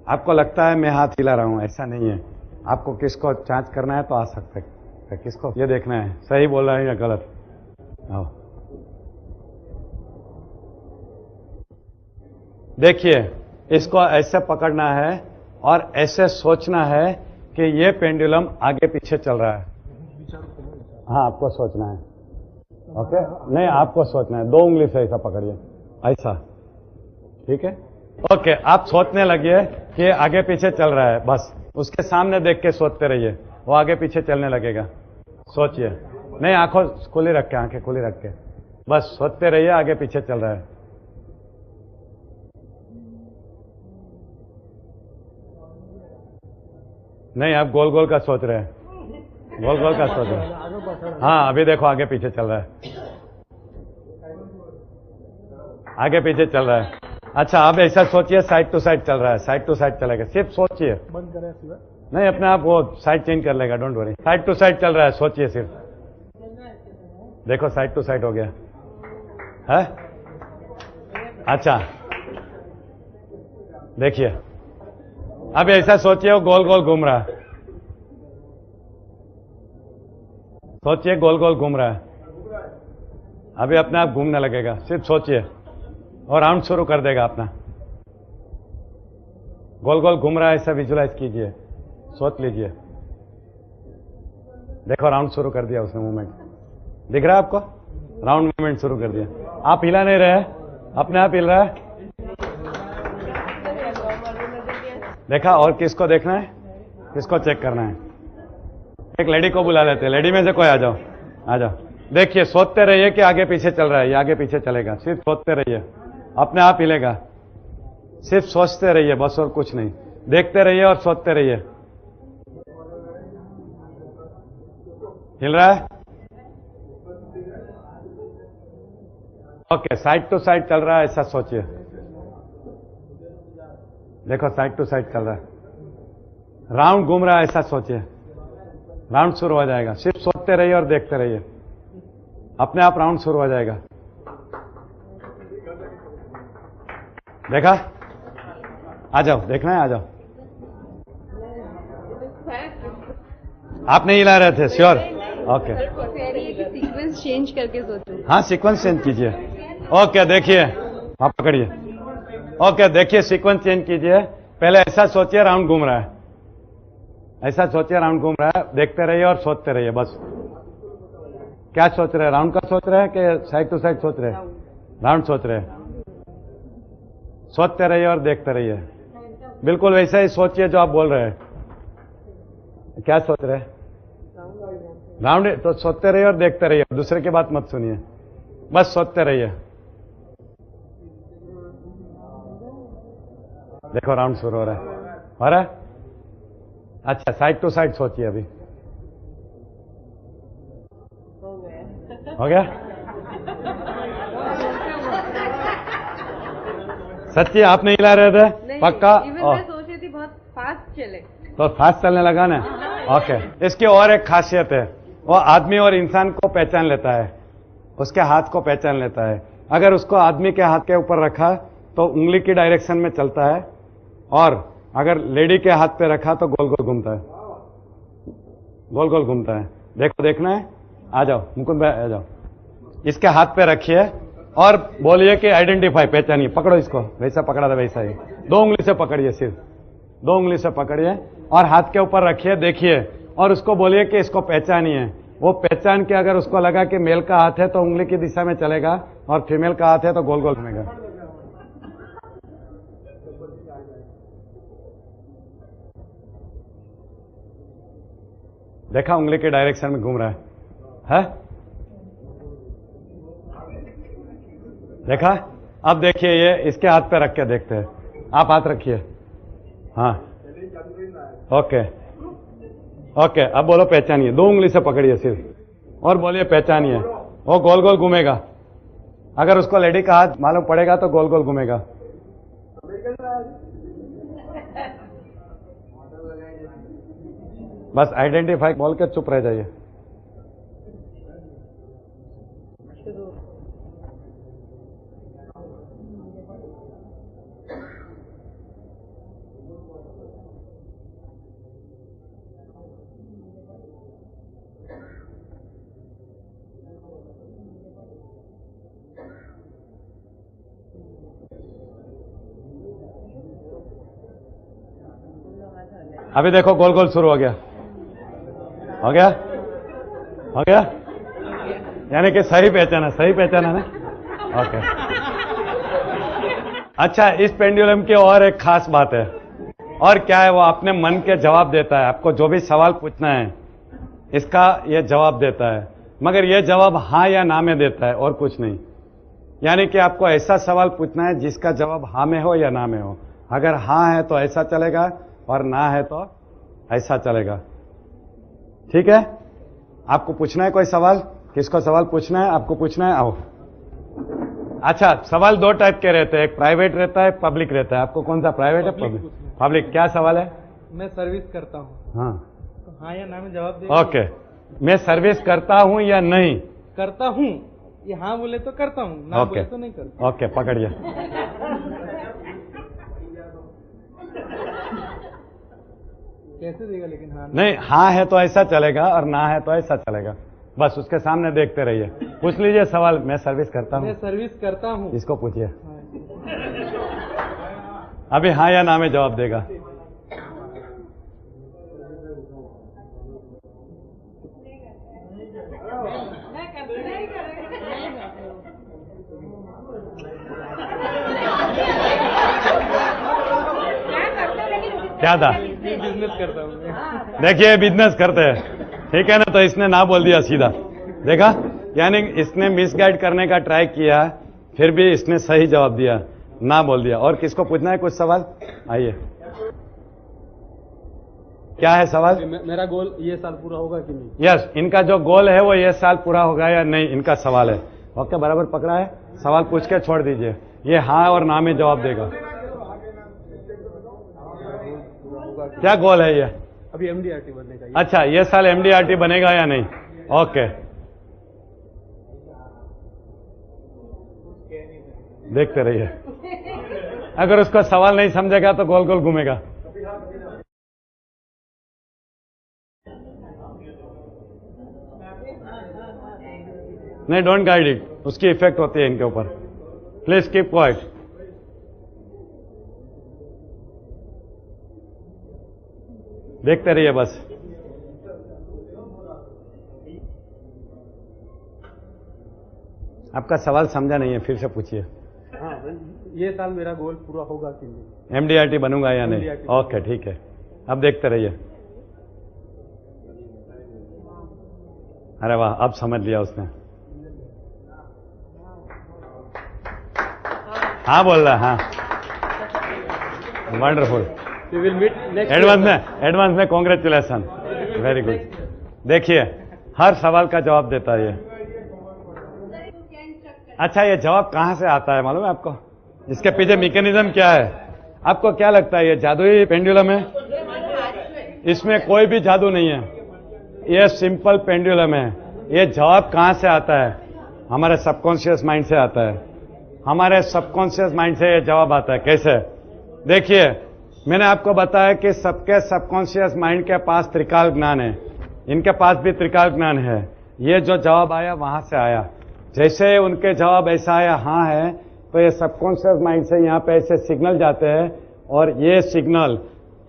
आपको लगता है मैं हाथ हिला रहा हूं, ऐसा नहीं है। आपको किसको जांच करना है तो आ सकते हैं। किसको ये देखना है सही बोल रहा है या गलत। आओ देखिए, इसको ऐसे पकड़ना है और ऐसे सोचना है कि ये पेंडुलम आगे पीछे चल रहा है। हाँ, आपको सोचना है। ओके, नहीं, आपको सोचना है। 2 उंगली से ऐसा पकड़िए, ऐसा। ठीक है? ओके, आप सोचने लगिए कि आगे पीछे चल रहा है। बस उसके सामने देख के सोचते रहिए, वो आगे पीछे चलने लगेगा। सोचिए, नहीं, आंखों खुली रख के, आंखें खुली रख के बस सोचते रहिए आगे पीछे चल रहा है। नहीं, आप गोल गोल का सोच रहे हैं, गोल गोल का सोच रहे हैं। हाँ, अभी देखो आगे पीछे चल रहा है, आगे पीछे चल रहा है। अच्छा, अब ऐसा सोचिए साइड टू साइड चल रहा है, साइड टू साइड चलेगा। सिर्फ सोचिए, बंद करें। नहीं, अपने आप वो साइड चेंज कर लेगा, don't worry. Side to side चल रहा है, सोचिए सिर्फ। देखो, साइड टू साइड हो गया है। अच्छा, देखिए, अब ऐसा सोचिए वो गोल गोल घूम रहा है। सोचिए, गोल गोल घूम रहा है। अभी अपने आप घूमने लगेगा, सिर्फ सोचिए और राउंड शुरू कर देगा अपना। गोल गोल घूम रहा है, ऐसा विजुलाइज कीजिए, सोच लीजिए। देखो, राउंड शुरू कर दिया उसने, मूवमेंट दिख रहा है आपको? राउंड मूवमेंट शुरू कर दिया। आप हिला नहीं रहे, अपने आप हिल रहा है। देखा? और किसको देखना है, किसको चेक करना है? एक लेडी को बुला लेते हैं। लेडी में से कोई आ जाओ, आ जाओ। देखिए, सोचते रहिए कि आगे पीछे चल रहा है, ये आगे पीछे चलेगा। सिर्फ सोचते रहिए, अपने आप हिलेगा। सिर्फ सोचते रहिए बस, और कुछ नहीं। देखते रहिए और सोचते रहिए। हिल रहा है? ओके, साइड टू साइड चल रहा है, ऐसा सोचिए। देखो, साइड टू साइड चल रहा है, राउंड घूम रहा है, ऐसा सोचिए। राउंड शुरू हो जाएगा। सिर्फ सोचते रहिए और देखते रहिए, अपने आप राउंड शुरू हो जाएगा। देखा? आ जाओ, देखना है, आ जाओ। आप नहीं हिला रहे थे? श्योर? ओके, सीक्वेंस चेंज करके सोचो। हाँ, सीक्वेंस चेंज कीजिए। ओके, देखिए, आप पकड़िए। ओके, देखिए, सीक्वेंस चेंज कीजिए। पहले ऐसा सोचिए राउंड घूम रहा है, ऐसा सोचिए राउंड घूम रहा है। देखते रहिए और सोचते रहिए बस। क्या सोच रहे हैं? राउंड का सोच रहे हैं कि साइड टू साइड सोच रहे हैं? राउंड सोच रहे हैं। सोचते रहिए और देखते रहिए। बिल्कुल वैसा ही सोचिए जो आप बोल रहे हैं। क्या सोच रहे हैं? राउंड। तो सोचते रहिए और देखते रहिए, दूसरे की बात मत सुनिए, बस सोचते रहिए। देखो, राउंड शुरू हो रहा है, हो रहा है। अच्छा, साइड टू साइड सोचिए। अभी हो गया? सच्ची आप नहीं हिला रहे थे? पक्का? मैं सोच रही थी बहुत फास्ट चले, तो फास्ट चलने लगा ना। ओके, इसकी और एक खासियत है, वो आदमी और इंसान को पहचान लेता है। उसके हाथ को पहचान लेता है। अगर उसको आदमी के हाथ के ऊपर रखा तो उंगली की डायरेक्शन में चलता है, और अगर लेडी के हाथ पे रखा तो गोल गोल घूमता है, गोल गोल घूमता है। देखो, देखना है? आ जाओ मुकुंद भाई, आ जाओ। इसके हाथ पे रखिए और बोलिए कि आइडेंटिफाई, पहचानिए। पकड़ो इसको, वैसा पकड़ा था वैसा ही, 2 उंगली से पकड़िए, सिर्फ 2 उंगली से पकड़िए और हाथ के ऊपर रखिए, देखिए और उसको बोलिए कि इसको पहचानिए। वो पहचान के अगर उसको लगा कि मेल का हाथ है तो उंगली की दिशा में चलेगा, और फीमेल का हाथ है तो गोल गोल घूमेगा। देखा, उंगली के डायरेक्शन में घूम रहा है? देखा? अब देखिए, ये इसके हाथ पे रख के देखते हैं। आप हाथ रखिए। हाँ, ओके ओके। अब बोलो पहचानिए, 2 उंगली से पकड़िए सिर्फ, और बोलिए पहचानिए। वो गोल गोल घूमेगा। अगर उसको लेडी का हाथ मालूम पड़ेगा तो गोल गोल घूमेगा। बस आइडेंटिफाई बोल के चुप रह जाइए। अभी देखो, गोल गोल शुरू हो गया, हो गया, हो गया। यानी कि सही पहचाना, सही पहचाना ना? ओके। अच्छा, इस पेंडुलम की और एक खास बात है, और क्या है? वो अपने मन के जवाब देता है। आपको जो भी सवाल पूछना है इसका ये जवाब देता है, मगर ये जवाब हाँ या ना में देता है, और कुछ नहीं। यानी कि आपको ऐसा सवाल पूछना है जिसका जवाब हाँ में हो या ना में हो। अगर हाँ है तो ऐसा चलेगा, और ना है तो ऐसा चलेगा। ठीक है? आपको पूछना है कोई सवाल? किसको सवाल पूछना है? आपको पूछना है, आओ। अच्छा, सवाल 2 टाइप के रहते हैं, एक प्राइवेट रहता है, पब्लिक रहता है। आपको कौन सा, प्राइवेट है पब्लिक? पब्लिक। क्या सवाल है? मैं सर्विस करता हूँ। हाँ, तो हाँ या ना में जवाब दे। ओके। मैं सर्विस करता हूं या नहीं? करता हूँ। ये हाँ बोले तो करता हूँ, ना बोले तो नहीं करता। ओके, पकड़िए। कैसे देगा लेकिन? हाँ नहीं, हाँ है तो ऐसा चलेगा, और ना है तो ऐसा चलेगा। बस उसके सामने देखते रहिए। पूछ लीजिए सवाल। मैं सर्विस करता मैं हूँ। सर्विस करता हूँ। इसको पूछिए। हाँ। अभी हाँ या ना में जवाब देगा। क्या था? बिजनेस करता हूँ मैं। देखिए, बिजनेस करते हैं, ठीक है ना? तो इसने ना बोल दिया सीधा। देखा? यानी इसने मिसगाइड करने का ट्राई किया, फिर भी इसने सही जवाब दिया, ना बोल दिया। और किसको पूछना है कुछ सवाल? आइए। क्या है सवाल? मेरा गोल ये साल पूरा होगा कि नहीं? यस, इनका जो गोल है वो ये साल पूरा होगा या नहीं, इनका सवाल है। ओके, बराबर पकड़ा है। सवाल पूछ के छोड़ दीजिए। ये हाँ और ना में जवाब देगा। क्या गोल है ये? अभी एमडीआरटी बनने का। अच्छा, ये साल एमडीआरटी बनेगा या नहीं? ओके, देखते रहिए। अगर उसका सवाल नहीं समझेगा तो गोल गोल घूमेगा। नहीं, डोंट गाइड इट, उसकी इफेक्ट होती है इनके ऊपर। Please keep quiet. देखते रहिए बस। आपका सवाल समझा नहीं है, फिर से पूछिए। हाँ, ये साल मेरा गोल पूरा होगा कि नहीं? एमडीआरटी बनूंगा या नहीं? MDRT ओके, ठीक है। अब देखते रहिए। अरे वाह, अब समझ लिया उसने। हाँ बोल रहा, हाँ, wonderful. We will meet next advance में कॉन्ग्रेचुलेसन, वेरी गुड। देखिए, हर सवाल का जवाब देता है ये। अच्छा, ये जवाब कहां से आता है मालूम है आपको? इसके पीछे मैकेनिज्म क्या है? आपको क्या लगता है ये जादुई पेंडुलम है? इसमें कोई भी जादू नहीं है, ये सिंपल पेंडुलम है। ये जवाब कहां से आता है? हमारे सबकॉन्शियस माइंड से आता है। हमारे सबकॉन्शियस माइंड से ये जवाब आता है। कैसे? देखिए, मैंने आपको बताया कि सबके सबकॉन्शियस माइंड के पास त्रिकाल ज्ञान है, इनके पास भी त्रिकाल ज्ञान है। ये जो जवाब आया वहां से आया। जैसे उनके जवाब ऐसा आया हाँ है, तो ये सबकॉन्शियस माइंड से यहाँ पे ऐसे सिग्नल जाते हैं और ये सिग्नल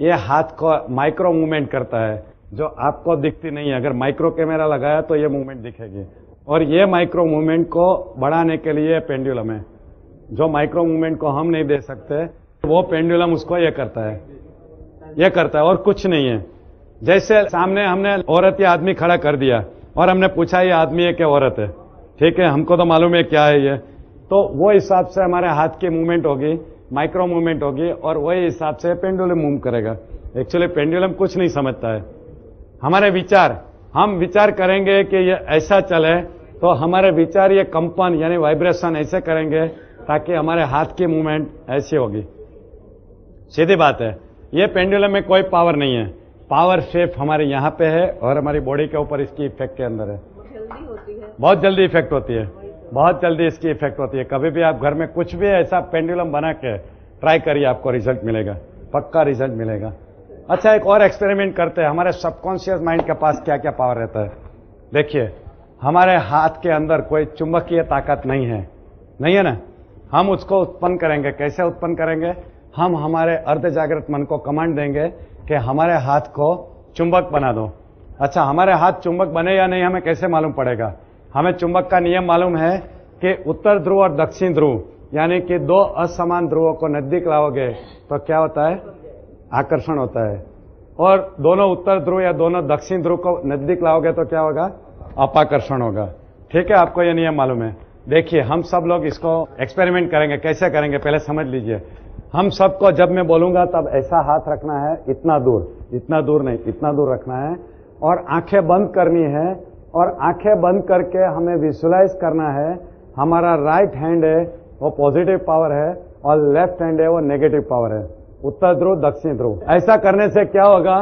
ये हाथ को माइक्रो मूवमेंट करता है जो आपको दिखती नहीं है। अगर माइक्रो कैमरा लगाया तो ये मूवमेंट दिखेगी, और ये माइक्रो मूवमेंट को बढ़ाने के लिए पेंडुलम है। जो माइक्रो मूवमेंट को हम नहीं दे सकते, वो पेंडुलम उसको ये करता है और कुछ नहीं है। जैसे सामने हमने औरत या आदमी खड़ा कर दिया और हमने पूछा ये आदमी है क्या औरत है, ठीक है, हमको तो मालूम है क्या है ये, तो वो हिसाब से हमारे हाथ की मूवमेंट होगी, माइक्रो मूवमेंट होगी, और वही हिसाब से पेंडुलम मूव करेगा। एक्चुअली पेंडुलम कुछ नहीं समझता है। हमारे विचार, हम विचार करेंगे कि ये ऐसा चले, तो हमारे विचार ये कंपन यानी वाइब्रेशन ऐसे करेंगे ताकि हमारे हाथ की मूवमेंट ऐसी होगी। सीधी बात है। ये पेंडुलम में कोई पावर नहीं है। पावर सिर्फ हमारे यहाँ पे है और हमारी बॉडी के ऊपर इसकी इफेक्ट के अंदर है। जल्दी होती है, बहुत जल्दी इफेक्ट होती है, बहुत जल्दी इसकी इफेक्ट होती है। कभी भी आप घर में कुछ भी ऐसा पेंडुलम बना के ट्राई करिए, आपको रिजल्ट मिलेगा, पक्का रिजल्ट मिलेगा। अच्छा, एक और एक्सपेरिमेंट करते हैं। हमारे सबकॉन्शियस माइंड के पास क्या क्या पावर रहता है। देखिए, हमारे हाथ के अंदर कोई चुंबकीय ताकत नहीं है ना। हम उसको उत्पन्न करेंगे। कैसे उत्पन्न करेंगे? हम हमारे अर्ध जागृत मन को कमांड देंगे कि हमारे हाथ को चुंबक बना दो। अच्छा, हमारे हाथ चुंबक बने या नहीं हमें कैसे मालूम पड़ेगा? हमें चुंबक का नियम मालूम है कि उत्तर ध्रुव और दक्षिण ध्रुव यानी कि दो असमान ध्रुवों को नजदीक लाओगे तो क्या होता है? आकर्षण होता है। और दोनों उत्तर ध्रुव या दोनों दक्षिण ध्रुव को नजदीक लाओगे तो क्या होगा? अपाकर्षण होगा। ठीक है, आपको यह नियम मालूम है। देखिए, हम सब लोग इसको एक्सपेरिमेंट करेंगे। कैसे करेंगे पहले समझ लीजिए। हम सबको जब मैं बोलूंगा तब ऐसा हाथ रखना है, इतना दूर नहीं, इतना दूर रखना है, और आंखें बंद करनी है। और आंखें बंद करके हमें विजुलाइज करना है हमारा राइट हैंड है वो पॉजिटिव पावर है और लेफ्ट हैंड है वो नेगेटिव पावर है। उत्तर ध्रुव, दक्षिण ध्रुव। ऐसा करने से क्या होगा?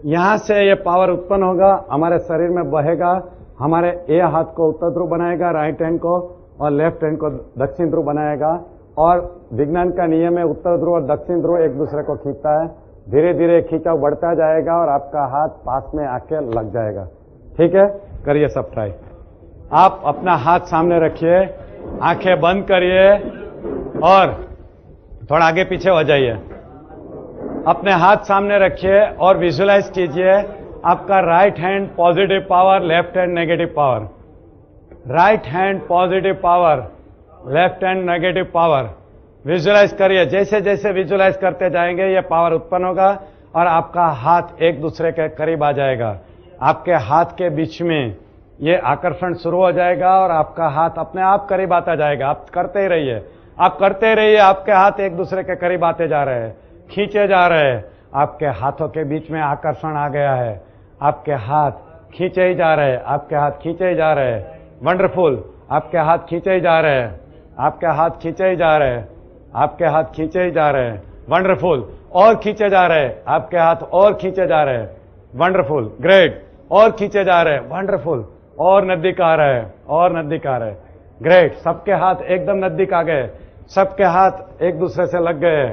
यहां से ये पावर उत्पन्न होगा, हमारे शरीर में बहेगा, हमारे ए हाथ को उत्तर ध्रुव बनाएगा, राइट हैंड को, और लेफ्ट हैंड को दक्षिण ध्रुव बनाएगा। और विज्ञान का नियम है उत्तर ध्रुव और दक्षिण ध्रुव एक दूसरे को खींचता है। धीरे धीरे खींचाव बढ़ता जाएगा और आपका हाथ पास में आके लग जाएगा। ठीक है, करिए सब ट्राई। आप अपना हाथ सामने रखिए, आंखें बंद करिए और थोड़ा आगे पीछे हो जाइए। अपने हाथ सामने रखिए और विजुलाइज कीजिए आपका right hand positive power, left hand negative power. Right hand positive power, left hand negative power. Visualise करिए। जैसे जैसे विजुलाइज करते जाएंगे ये पावर उत्पन्न होगा और आपका हाथ एक दूसरे के करीब आ जाएगा। आपके हाथ के बीच में ये आकर्षण शुरू हो जाएगा और आपका हाथ अपने आप करीब आता जाएगा। आप करते ही रहिए, आप करते रहिए। आपके हाथ एक दूसरे के करीब आते जा रहे हैं, खींचे जा रहे हैं। आपके हाथों के बीच में आकर्षण आ गया है। आपके हाथ खींचे ही जा रहे हैं, आपके हाथ खींचे ही जा रहे हैं। वंडरफुल। आपके हाथ खींचे ही जा रहे हैं, आपके हाथ खींचे ही जा रहे हैं, आपके हाथ खींचे ही जा रहे हैं। वंडरफुल। और खींचे जा रहे हैं, आपके हाथ और खींचे जा रहे हैं। Wonderful, great. और खींचे जा रहे हैं, वंडरफुल। और नजदीक आ रहे हैं, और नजदीक आ रहे हैं, ग्रेट। सबके हाथ एकदम नजदीक आ गए, सबके हाथ एक दूसरे से लग गए,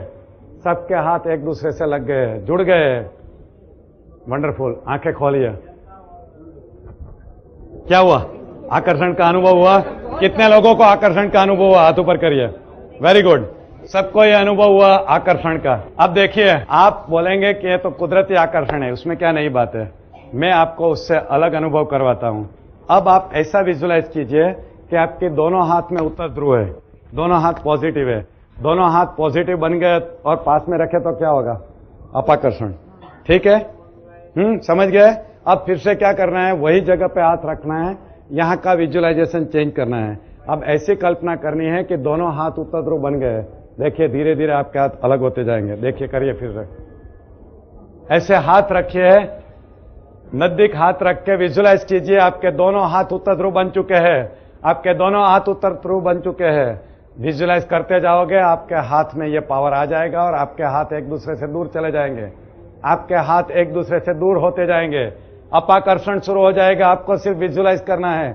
सबके हाथ एक दूसरे से लग गए, जुड़ गए। वंडरफुल। आंखें खोलिए। क्या हुआ? आकर्षण का अनुभव हुआ? कितने लोगों को आकर्षण का अनुभव हुआ? हाथ ऊपर करिए। वेरी गुड, सबको ये अनुभव हुआ आकर्षण का। अब देखिए, आप बोलेंगे कि ये तो कुदरती आकर्षण है, उसमें क्या नई बात है। मैं आपको उससे अलग अनुभव करवाता हूं। अब आप ऐसा विजुलाइज कीजिए कि आपके दोनों हाथ में उत्तर ध्रुव है, दोनों हाथ पॉजिटिव है। दोनों हाथ पॉजिटिव बन गए और पास में रखे तो क्या होगा? अपाकर्षण। ठीक है, समझ गए? अब फिर से क्या करना है? वही जगह पे हाथ रखना है, यहां का विजुअलाइजेशन चेंज करना है। अब ऐसी कल्पना करनी है कि दोनों हाथ उत्तर ध्रुव बन गए। देखिए, धीरे धीरे आपके हाथ अलग होते जाएंगे। देखिए, करिए फिर से। ऐसे हाथ रखिए, नजदीक हाथ रख के विजुअलाइज कीजिए आपके दोनों हाथ उत्तर ध्रुव बन चुके हैं, आपके दोनों हाथ उत्तर ध्रुव बन चुके हैं। विजुअलाइज करते जाओगे, आपके हाथ में ये पावर आ जाएगा और आपके हाथ एक दूसरे से दूर चले जाएंगे, आपके हाथ एक दूसरे से दूर होते जाएंगे। अपाकर्षण शुरू हो जाएगा। आपको सिर्फ विजुअलाइज करना है।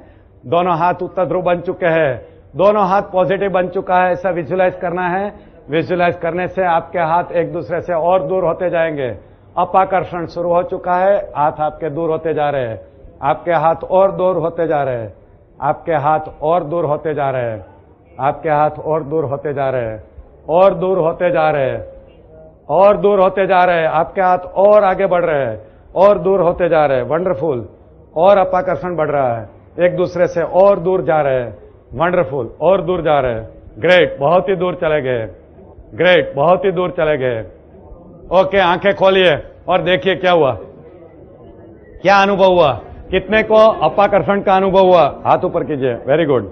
दोनों हाथ उत्तर ध्रुव बन चुके हैं, दोनों हाथ पॉजिटिव बन चुका है, ऐसा विजुलाइज करना है। विजुलाइज करने से आपके हाथ एक दूसरे से और दूर होते जाएंगे। अपाकर्षण शुरू हो चुका है, हाथ आपके दूर होते जा रहे हैं, आपके हाथ और दूर होते जा रहे हैं, आपके हाथ और दूर होते जा रहे हैं, आपके हाथ और दूर होते जा रहे हैं, और दूर होते जा रहे हैं, और दूर होते जा रहे हैं, आपके हाथ और आगे बढ़ रहे हैं, और दूर होते जा रहे हैं। वंडरफुल। और अपाकर्षण बढ़ रहा है, एक दूसरे से और दूर जा रहे हैं। वंडरफुल। और दूर जा रहे हैं। ग्रेट, बहुत ही दूर चले गए। ग्रेट, बहुत ही दूर चले गए। ओके, आंखें खोलिए और देखिए क्या हुआ, क्या अनुभव हुआ, कितने को अपाकर्षण का अनुभव हुआ। हाथ ऊपर कीजिए। Very good.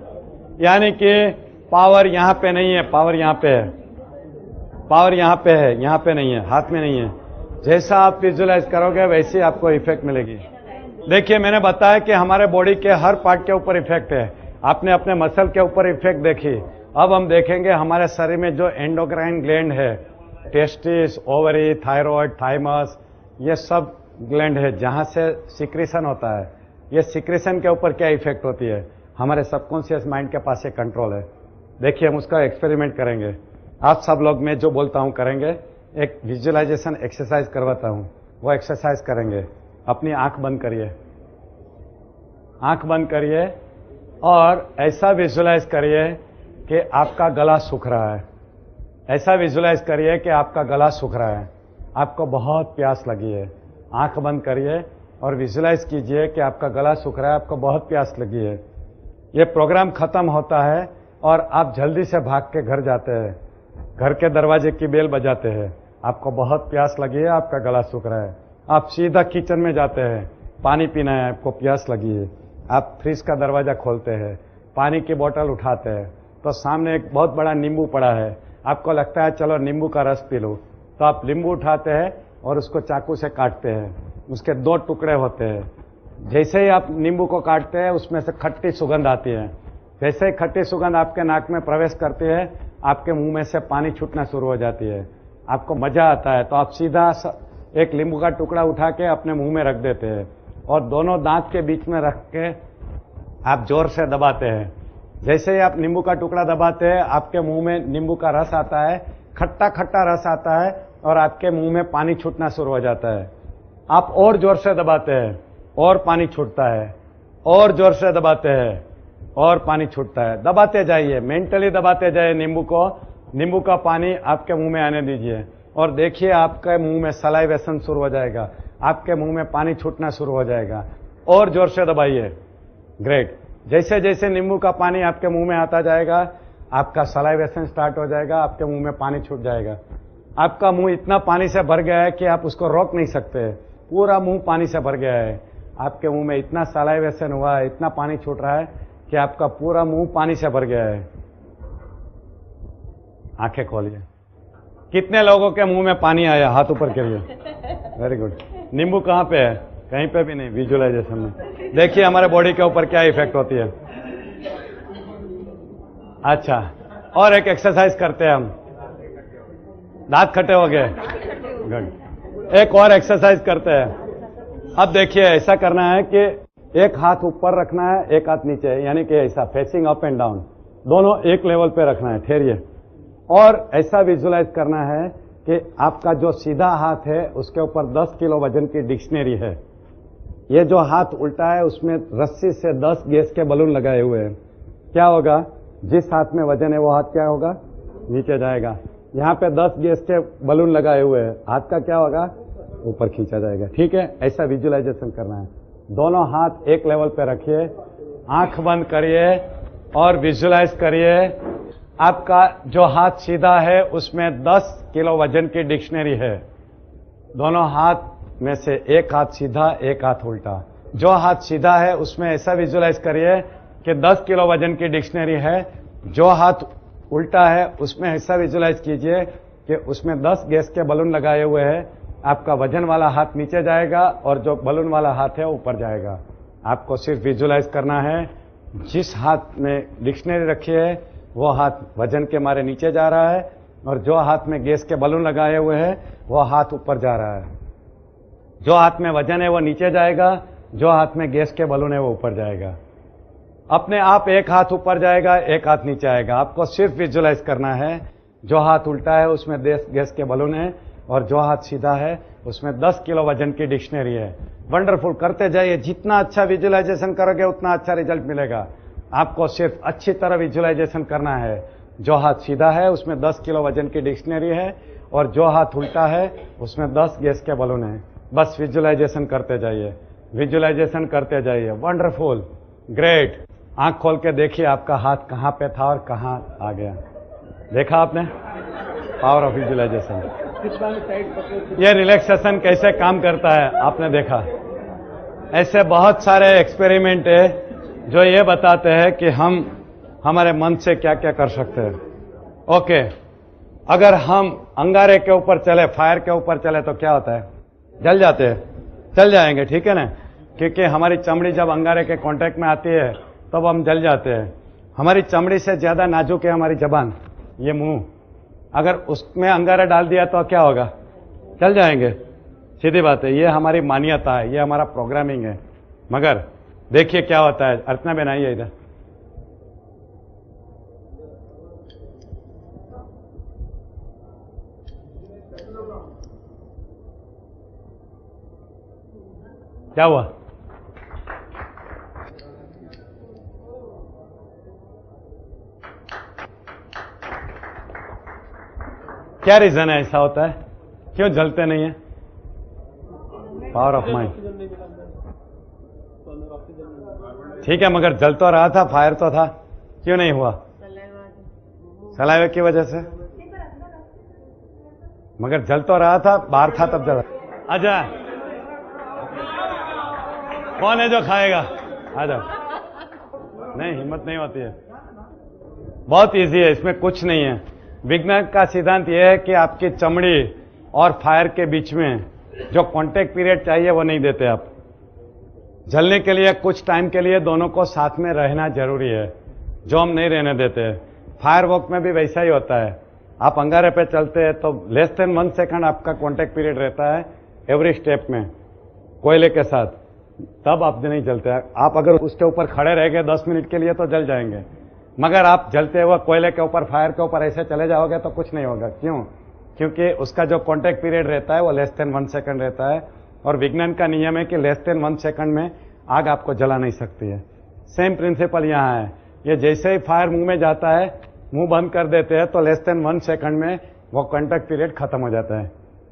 यानी कि पावर यहां पे नहीं है, पावर यहां पे है, पावर यहां पे है, यहां पे नहीं है, हाथ में नहीं है। जैसा आप विजुलाइज करोगे वैसे आपको इफेक्ट मिलेगी। देखिए, मैंने बताया कि हमारे बॉडी के हर पार्ट के ऊपर इफेक्ट है। आपने अपने मसल के ऊपर इफेक्ट देखी। अब हम देखेंगे हमारे शरीर में जो एंडोक्राइन ग्लैंड है, टेस्टिस, ओवरी, थायराइड, थाइमस, ये सब ग्लैंड है जहां से सिक्रीशन होता है। ये सिक्रीशन के ऊपर क्या इफेक्ट होती है, हमारे सबकॉन्शियस माइंड के पास ये कंट्रोल है। देखिए, हम उसका एक्सपेरिमेंट करेंगे। आप सब लोग मैं जो बोलता हूं करेंगे। एक विजुअलाइजेशन एक्सरसाइज करवाता हूं, वो एक्सरसाइज करेंगे। अपनी आंख बंद करिए, आंख बंद करिए और ऐसा विजुअलाइज करिए कि आपका गला सूख रहा है। ऐसा विजुअलाइज करिए कि आपका गला सूख रहा है, आपको बहुत प्यास लगी है। आंख बंद करिए और विजुअलाइज कीजिए कि आपका गला सूख रहा है, आपको बहुत प्यास लगी है। ये प्रोग्राम खत्म होता है और आप जल्दी से भाग के घर जाते हैं, घर के दरवाजे की बेल बजाते हैं। आपको बहुत प्यास लगी है, आपका गला सूख रहा है, आप सीधा किचन में जाते हैं, पानी पीना है, आपको प्यास लगी है। आप फ्रिज का दरवाजा खोलते हैं, पानी की बोतल उठाते हैं, तो सामने एक बहुत बड़ा नींबू पड़ा है। आपको लगता है चलो नींबू का रस पी लो, तो आप नींबू उठाते हैं और उसको चाकू से काटते हैं। उसके 2 टुकड़े होते हैं। जैसे ही आप नींबू को काटते हैं, उसमें से खट्टी सुगंध आती है। जैसे ही खट्टी सुगंध आपके नाक में प्रवेश करती है, आपके मुंह में से पानी छूटना शुरू हो जाती है। आपको मजा आता है, तो आप सीधा एक नींबू का टुकड़ा उठा के अपने मुंह में रख देते हैं और दोनों दांत के बीच में रख के आप जोर से दबाते हैं। जैसे ही आप नींबू का टुकड़ा दबाते हैं, आपके मुंह में नींबू का रस आता है, खट्टा खट्टा रस आता है और आपके मुंह में पानी छूटना शुरू हो जाता है। आप और जोर से दबाते हैं और पानी छूटता है, और जोर से दबाते हैं और पानी छूटता है। दबाते जाइए, मेंटली दबाते जाइए नींबू को। नींबू का पानी आपके मुंह में आने दीजिए और देखिए आपके मुंह में सलाइवेशन शुरू हो जाएगा, आपके मुंह में पानी छूटना शुरू हो जाएगा। और जोर से दबाइए। ग्रेट। जैसे जैसे नींबू का पानी आपके मुंह में आता जाएगा, आपका सलाइवेशन स्टार्ट हो जाएगा, आपके मुंह में पानी छूट जाएगा। आपका मुंह इतना पानी से भर गया है कि आप उसको रोक नहीं सकते, पूरा मुंह पानी से भर गया है। आपके मुंह में इतना सलाइवेशन हुआ है, इतना पानी छूट रहा है कि आपका पूरा मुंह पानी से भर गया है। आंखें खोलिए। कितने लोगों के मुंह में पानी आया, हाथ ऊपर करिए। Very good. नींबू कहाँ पे है? कहीं पे भी नहीं। विजुअलाइजेशन में देखिए हमारे बॉडी के ऊपर क्या इफेक्ट होती है। अच्छा, और एक एक्सरसाइज करते हैं हम। दांत खट्टे हो गए? गुड। एक और एक्सरसाइज करते हैं। अब देखिए, ऐसा करना है कि एक हाथ ऊपर रखना है, एक हाथ नीचे, यानी कि ऐसा फेसिंग अप एंड डाउन, दोनों एक लेवल पे रखना है। ठहरिए। और ऐसा विजुअलाइज करना है कि आपका जो सीधा हाथ है उसके ऊपर 10 किलो वजन की डिक्शनरी है। ये जो हाथ उल्टा है उसमें रस्सी से 10 गैस के बलून लगाए हुए हैं। क्या होगा? जिस हाथ में वजन है वो हाथ क्या होगा? नीचे जाएगा। यहाँ पे 10 गैस के बलून लगाए हुए हैं, हाथ का क्या होगा? ऊपर खींचा जाएगा। ठीक है, ऐसा विजुअलाइजेशन करना है। दोनों हाथ एक लेवल पे रखिए, आंख बंद करिए और विजुअलाइज करिए आपका जो हाथ सीधा है उसमें 10 किलो वजन की डिक्शनरी है। दोनों हाथ में से एक हाथ सीधा, एक हाथ उल्टा। जो हाथ सीधा है उसमें ऐसा विजुअलाइज करिए कि 10 किलो वजन की डिक्शनरी है। जो हाथ उल्टा है उसमें ऐसा विजुअलाइज कीजिए कि उसमें 10 गैस के बलून लगाए हुए हैं। आपका वजन वाला हाथ नीचे जाएगा और जो बलून वाला हाथ है ऊपर जाएगा। आपको सिर्फ विजुअलाइज करना है, जिस हाथ में डिक्शनरी रखी है वो हाथ वजन के मारे नीचे जा रहा है और जो हाथ में गैस के बलून लगाए हुए हैं वो हाथ ऊपर जा रहा है। जो हाथ में वजन है वो नीचे जाएगा, जो हाथ में गैस के बलून है वो ऊपर जाएगा। अपने आप एक हाथ ऊपर जाएगा, एक हाथ नीचे आएगा। आपको सिर्फ विजुलाइज करना है। जो हाथ उल्टा है उसमें 10 गैस के बलून है और जो हाथ सीधा है उसमें 10 किलो वजन की डिक्शनरी है। वंडरफुल, करते जाइए। जितना अच्छा विजुलाइजेशन करोगे उतना अच्छा रिजल्ट मिलेगा। आपको सिर्फ अच्छी तरह विजुलाइजेशन करना है। जो हाथ सीधा है उसमें 10 किलो वजन की डिक्शनरी है और जो हाथ उल्टा है उसमें 10 गैस के बलून है। बस विजुलाइजेशन करते जाइए, विजुलाइजेशन करते जाइए। Wonderful, great. आंख खोल के देखिए आपका हाथ कहां पे था और कहां आ गया। देखा आपने? Power of visualisation. ये रिलैक्सेशन कैसे काम करता है आपने देखा। ऐसे बहुत सारे एक्सपेरिमेंट है जो ये बताते हैं कि हम हमारे मन से क्या क्या कर सकते हैं। ओके, अगर हम अंगारे के ऊपर चले, फायर के ऊपर चले तो क्या होता है? जल जाते हैं, चल जाएंगे, ठीक है ना? क्योंकि हमारी चमड़ी जब अंगारे के कांटेक्ट में आती है तब हम जल जाते हैं। हमारी चमड़ी से ज्यादा नाजुक है हमारी जबान, ये मुंह। अगर उसमें अंगारा डाल दिया तो क्या होगा? चल जाएंगे, सीधी बात है। ये हमारी मान्यता है, ये हमारा प्रोग्रामिंग है। मगर देखिए क्या होता है। अर्चना बेन आइए इधर। क्या हुआ? क्या रीजन है ऐसा होता है? क्यों जलते नहीं है? Power of mind. ठीक है, मगर जल तो रहा था, फायर तो था, क्यों नहीं हुआ? सलाइवे की वजह से। मगर जल तो रहा था, बाहर था तब जला। आजा, कौन है जो खाएगा? आ जाओ। नहीं, हिम्मत नहीं होती है। बहुत इजी है, इसमें कुछ नहीं है। विज्ञान का सिद्धांत यह है कि आपकी चमड़ी और फायर के बीच में जो कांटेक्ट पीरियड चाहिए वो नहीं देते आप। जलने के लिए कुछ टाइम के लिए दोनों को साथ में रहना जरूरी है, जो हम नहीं रहने देते। फायर वर्क में भी वैसा ही होता है। आप अंगारे पे चलते हैं तो लेस देन 1 सेकंड आपका कांटेक्ट पीरियड रहता है एवरी स्टेप में कोयले के साथ, तब आप नहीं जलते। आप अगर उसके ऊपर खड़े रह गए 10 मिनट के लिए तो जल जाएंगे। मगर आप जलते हुए कोयले के ऊपर, फायर के ऊपर ऐसे चले जाओगे तो कुछ नहीं होगा। क्यों? क्योंकि उसका जो कांटेक्ट पीरियड रहता है वो लेस देन 1 सेकंड रहता है। और विज्ञान का नियम है कि लेस देन 1 सेकंड में आग आपको जला नहीं सकती है। सेम प्रिंसिपल यहाँ है। ये जैसे ही फायर मुंह में जाता है, मुंह बंद कर देते हैं तो लेस देन 1 सेकंड में वो कांटेक्ट पीरियड खत्म हो जाता है,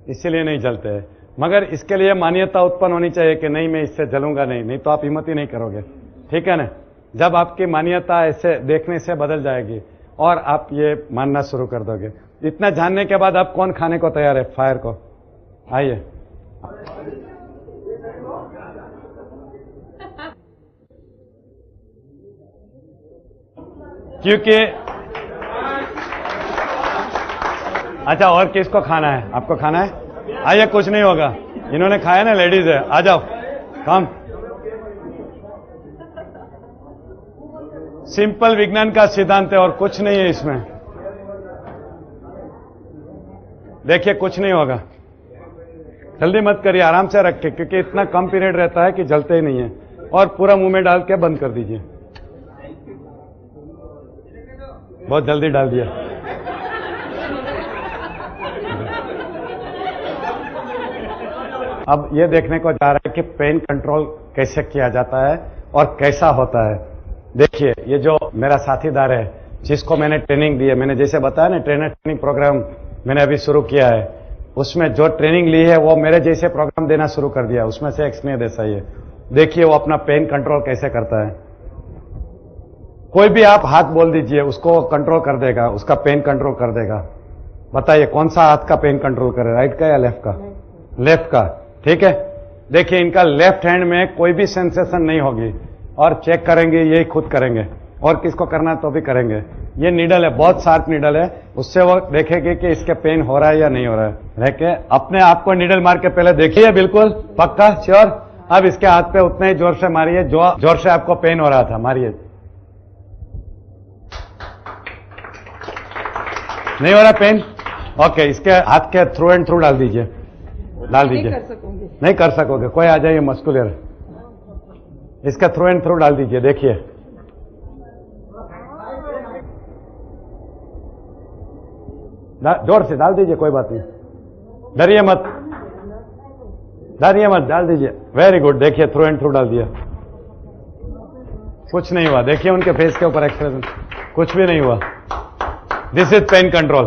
इसीलिए नहीं जलते हैं। मगर इसके लिए मान्यता उत्पन्न होनी चाहिए कि नहीं, मैं इससे जलूंगा नहीं तो आप हिम्मत ही नहीं करोगे। ठीक है ना? जब आपकी मान्यता ऐसे देखने से बदल जाएगी और आप ये मानना शुरू कर दोगे। इतना जानने के बाद आप कौन खाने को तैयार है फायर को? आइए। क्योंकि अच्छा, और किसको खाना है? आपको खाना है? आइए, कुछ नहीं होगा। इन्होंने खाया ना, लेडीज है, आ जाओ, कम। सिंपल विज्ञान का सिद्धांत है और कुछ नहीं है इसमें। देखिए, कुछ नहीं होगा। जल्दी मत करिए, आराम से रखिए, क्योंकि इतना कम पीरियड रहता है कि जलते ही नहीं है। और पूरा मुंह में डाल के बंद कर दीजिए। बहुत जल्दी डाल दिया। अब ये देखने को जा रहा है कि पेन कंट्रोल कैसे किया जाता है और कैसा होता है। देखिए, ये जो मेरा साथीदार है जिसको मैंने ट्रेनिंग दी है, मैंने जैसे बताया ना, ट्रेनर ट्रेनिंग प्रोग्राम मैंने अभी शुरू किया है, उसमें जो ट्रेनिंग ली है वो मेरे जैसे प्रोग्राम देना शुरू कर दिया। उसमें से एक स्नेह देसाई है। देखिए वो अपना पेन कंट्रोल कैसे करता है। कोई भी आप हाथ बोल दीजिए, उसको कंट्रोल कर देगा, उसका पेन कंट्रोल कर देगा। बताइए कौन सा हाथ का पेन कंट्रोल करे, राइट का या लेफ्ट का? लेफ्ट का। ठीक है, देखिए इनका लेफ्ट हैंड में कोई भी सेंसेशन नहीं होगी और चेक करेंगे, यही खुद करेंगे और किसको करना है तो भी करेंगे। ये नीडल है, बहुत शार्प नीडल है, उससे वो देखेंगे कि इसके पेन हो रहा है या नहीं हो रहा है। देखे अपने आप को नीडल मार के पहले देखिए, बिल्कुल पक्का श्योर। अब इसके हाथ पे उतने ही जोर से मारिए जो जोर से आपको पेन हो रहा था, मारिए। नहीं हो रहा पेन? ओके, इसके हाथ के थ्रू एंड थ्रू डाल दीजिए, डाल दीजिए। नहीं कर सकोगे, कोई आ जाइए मस्कुलर, इसका थ्रू एंड थ्रू डाल दीजिए। देखिए जोर से डाल दीजिए, कोई बात नहीं, डरिए मत, डरिए मत, डाल दीजिए। वेरी गुड, देखिए थ्रू एंड थ्रू डाल दिया, कुछ नहीं हुआ। देखिए उनके फेस के ऊपर एक्सप्रेशन, कुछ भी नहीं हुआ। This is pain control.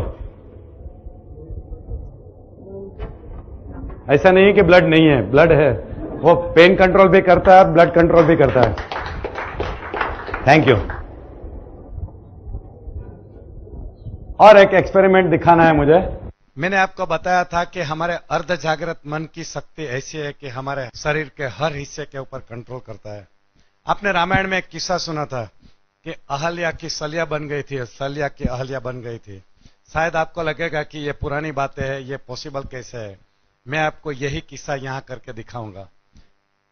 ऐसा नहीं कि ब्लड नहीं है, ब्लड है, वो पेन कंट्रोल भी करता है, ब्लड कंट्रोल भी करता है। Thank you. और एक एक्सपेरिमेंट दिखाना है मुझे। मैंने आपको बताया था कि हमारे अर्ध जागृत मन की शक्ति ऐसी है कि हमारे शरीर के हर हिस्से के ऊपर कंट्रोल करता है। आपने रामायण में एक किस्सा सुना था कि अहल्या की सलिया बन गई थी, सलिया की अहल्या बन गई थी। शायद आपको लगेगा कि ये पुरानी बातें हैं, ये पॉसिबल कैसे है। मैं आपको यही किस्सा यहां करके दिखाऊंगा।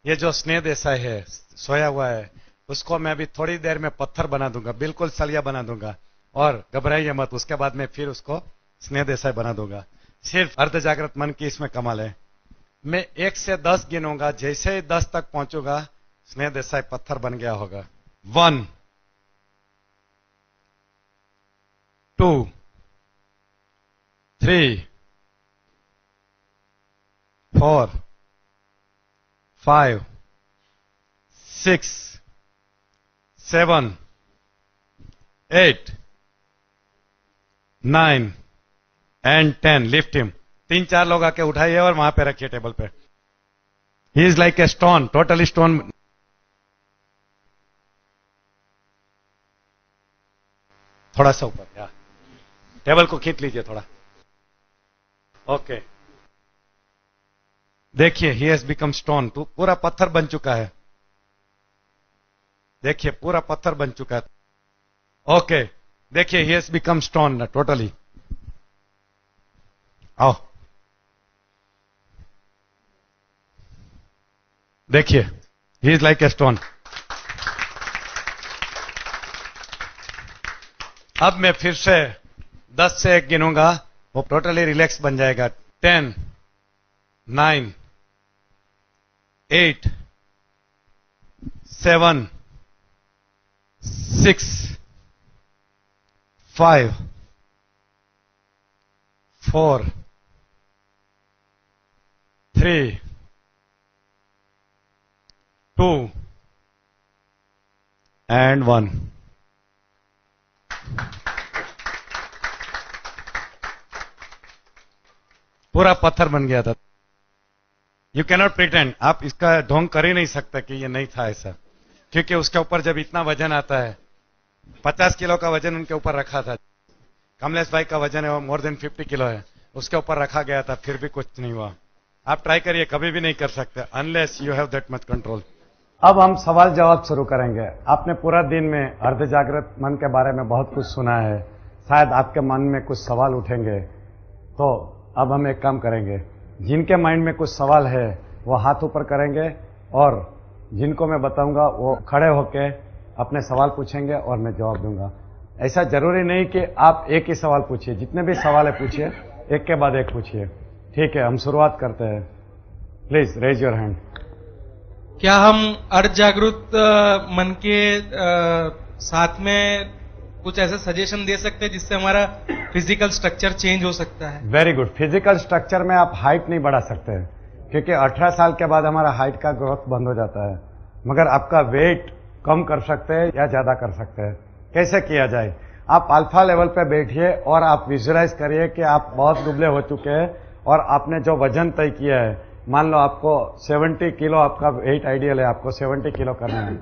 ये जो स्नेह देसाई है, सोया हुआ है, उसको मैं अभी थोड़ी देर में पत्थर बना दूंगा, बिल्कुल सलिया बना दूंगा, और घबराइए मत, उसके बाद में फिर उसको स्नेह देसाई बना दूंगा। सिर्फ अर्ध जागृत मन की इसमें कमाल है। मैं 1 से 10 गिनूंगा, जैसे ही 10 तक पहुंचूंगा स्नेह देसाई पत्थर बन गया होगा। 1 2 3 4 5 6 7 8 9 and 10। Lift him. 3-4 लोग आके उठाइए और वहां पे रखिए टेबल पे। He is like a stone, totally stone. थोड़ा सा ऊपर, या टेबल को खींच लीजिए थोड़ा। ओके, देखिए ही हैज बिकम स्टोन। तो पूरा पत्थर बन चुका है, देखिए पूरा पत्थर बन चुका है। ओके, देखिए he has become stone totally. आओ देखिए, he is like a stone. अब मैं फिर से 10 से 1 गिनूंगा, वो टोटली रिलैक्स बन जाएगा। 10 9 8 7 6 5 4 3 2 and 1। पूरा पत्थर बन गया था। यू कैनॉट प्रिटेंड, आप इसका ढोंग कर ही नहीं सकते कि ये नहीं था ऐसा, क्योंकि उसके ऊपर जब इतना वजन आता है, 50 किलो का वजन उनके ऊपर रखा था। कमलेश भाई का वजन है वो मोर देन 50 किलो है, उसके ऊपर रखा गया था, फिर भी कुछ नहीं हुआ। आप ट्राई करिए, कभी भी नहीं कर सकते unless you have that much control. अब हम सवाल जवाब शुरू करेंगे। आपने पूरा दिन में अर्ध जागृत मन के बारे में बहुत कुछ सुना है, शायद आपके मन में कुछ सवाल उठेंगे। तो अब हम एक काम करेंगे, जिनके माइंड में कुछ सवाल है वो हाथ ऊपर करेंगे, और जिनको मैं बताऊंगा वो खड़े होके अपने सवाल पूछेंगे और मैं जवाब दूंगा। ऐसा जरूरी नहीं कि आप एक ही सवाल पूछिए, जितने भी सवाल है पूछिए, एक के बाद एक पूछिए। ठीक है, हम शुरुआत करते हैं। Please raise your hand. क्या हम अर्ध जागृत मन के साथ में कुछ ऐसे सजेशन दे सकते हैं जिससे हमारा फिजिकल स्ट्रक्चर चेंज हो सकता है? Very good. फिजिकल स्ट्रक्चर में आप हाइट नहीं बढ़ा सकते, क्योंकि 18 साल के बाद हमारा हाइट का ग्रोथ बंद हो जाता है, मगर आपका वेट कम कर सकते हैं या ज्यादा कर सकते हैं। कैसे किया जाए? आप अल्फा लेवल पे बैठिए और आप विजुअलाइज करिए कि आप बहुत दुबले हो चुके हैं और आपने जो वजन तय किया है, मान लो आपको 70 किलो आपका वेट आइडियल है, आपको 70 किलो करना है,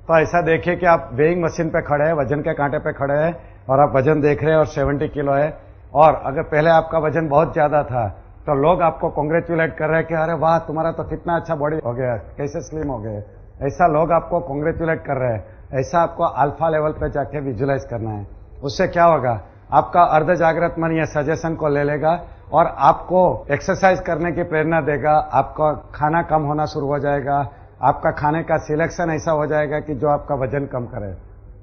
तो ऐसा देखिए कि आप वेइंग मशीन पे खड़े हैं, वजन के कांटे पे खड़े हैं और आप वजन देख रहे हैं और 70 किलो है। और अगर पहले आपका वजन बहुत ज्यादा था तो लोग आपको कॉन्ग्रेचुलेट कर रहे हैं कि अरे वाह, तुम्हारा तो कितना अच्छा बॉडी हो गया, कैसे स्लिम हो गए। ऐसा लोग आपको कॉन्ग्रेचुलेट कर रहे हैं। ऐसा आपको अल्फा लेवल पे जाके विजुअलाइज करना है। उससे क्या होगा, आपका अर्ध जागृत मन ये सजेशन को ले लेगा और आपको एक्सरसाइज करने की प्रेरणा देगा। आपका खाना कम होना शुरू हो जाएगा, आपका खाने का सिलेक्शन ऐसा हो जाएगा कि जो आपका वजन कम करे,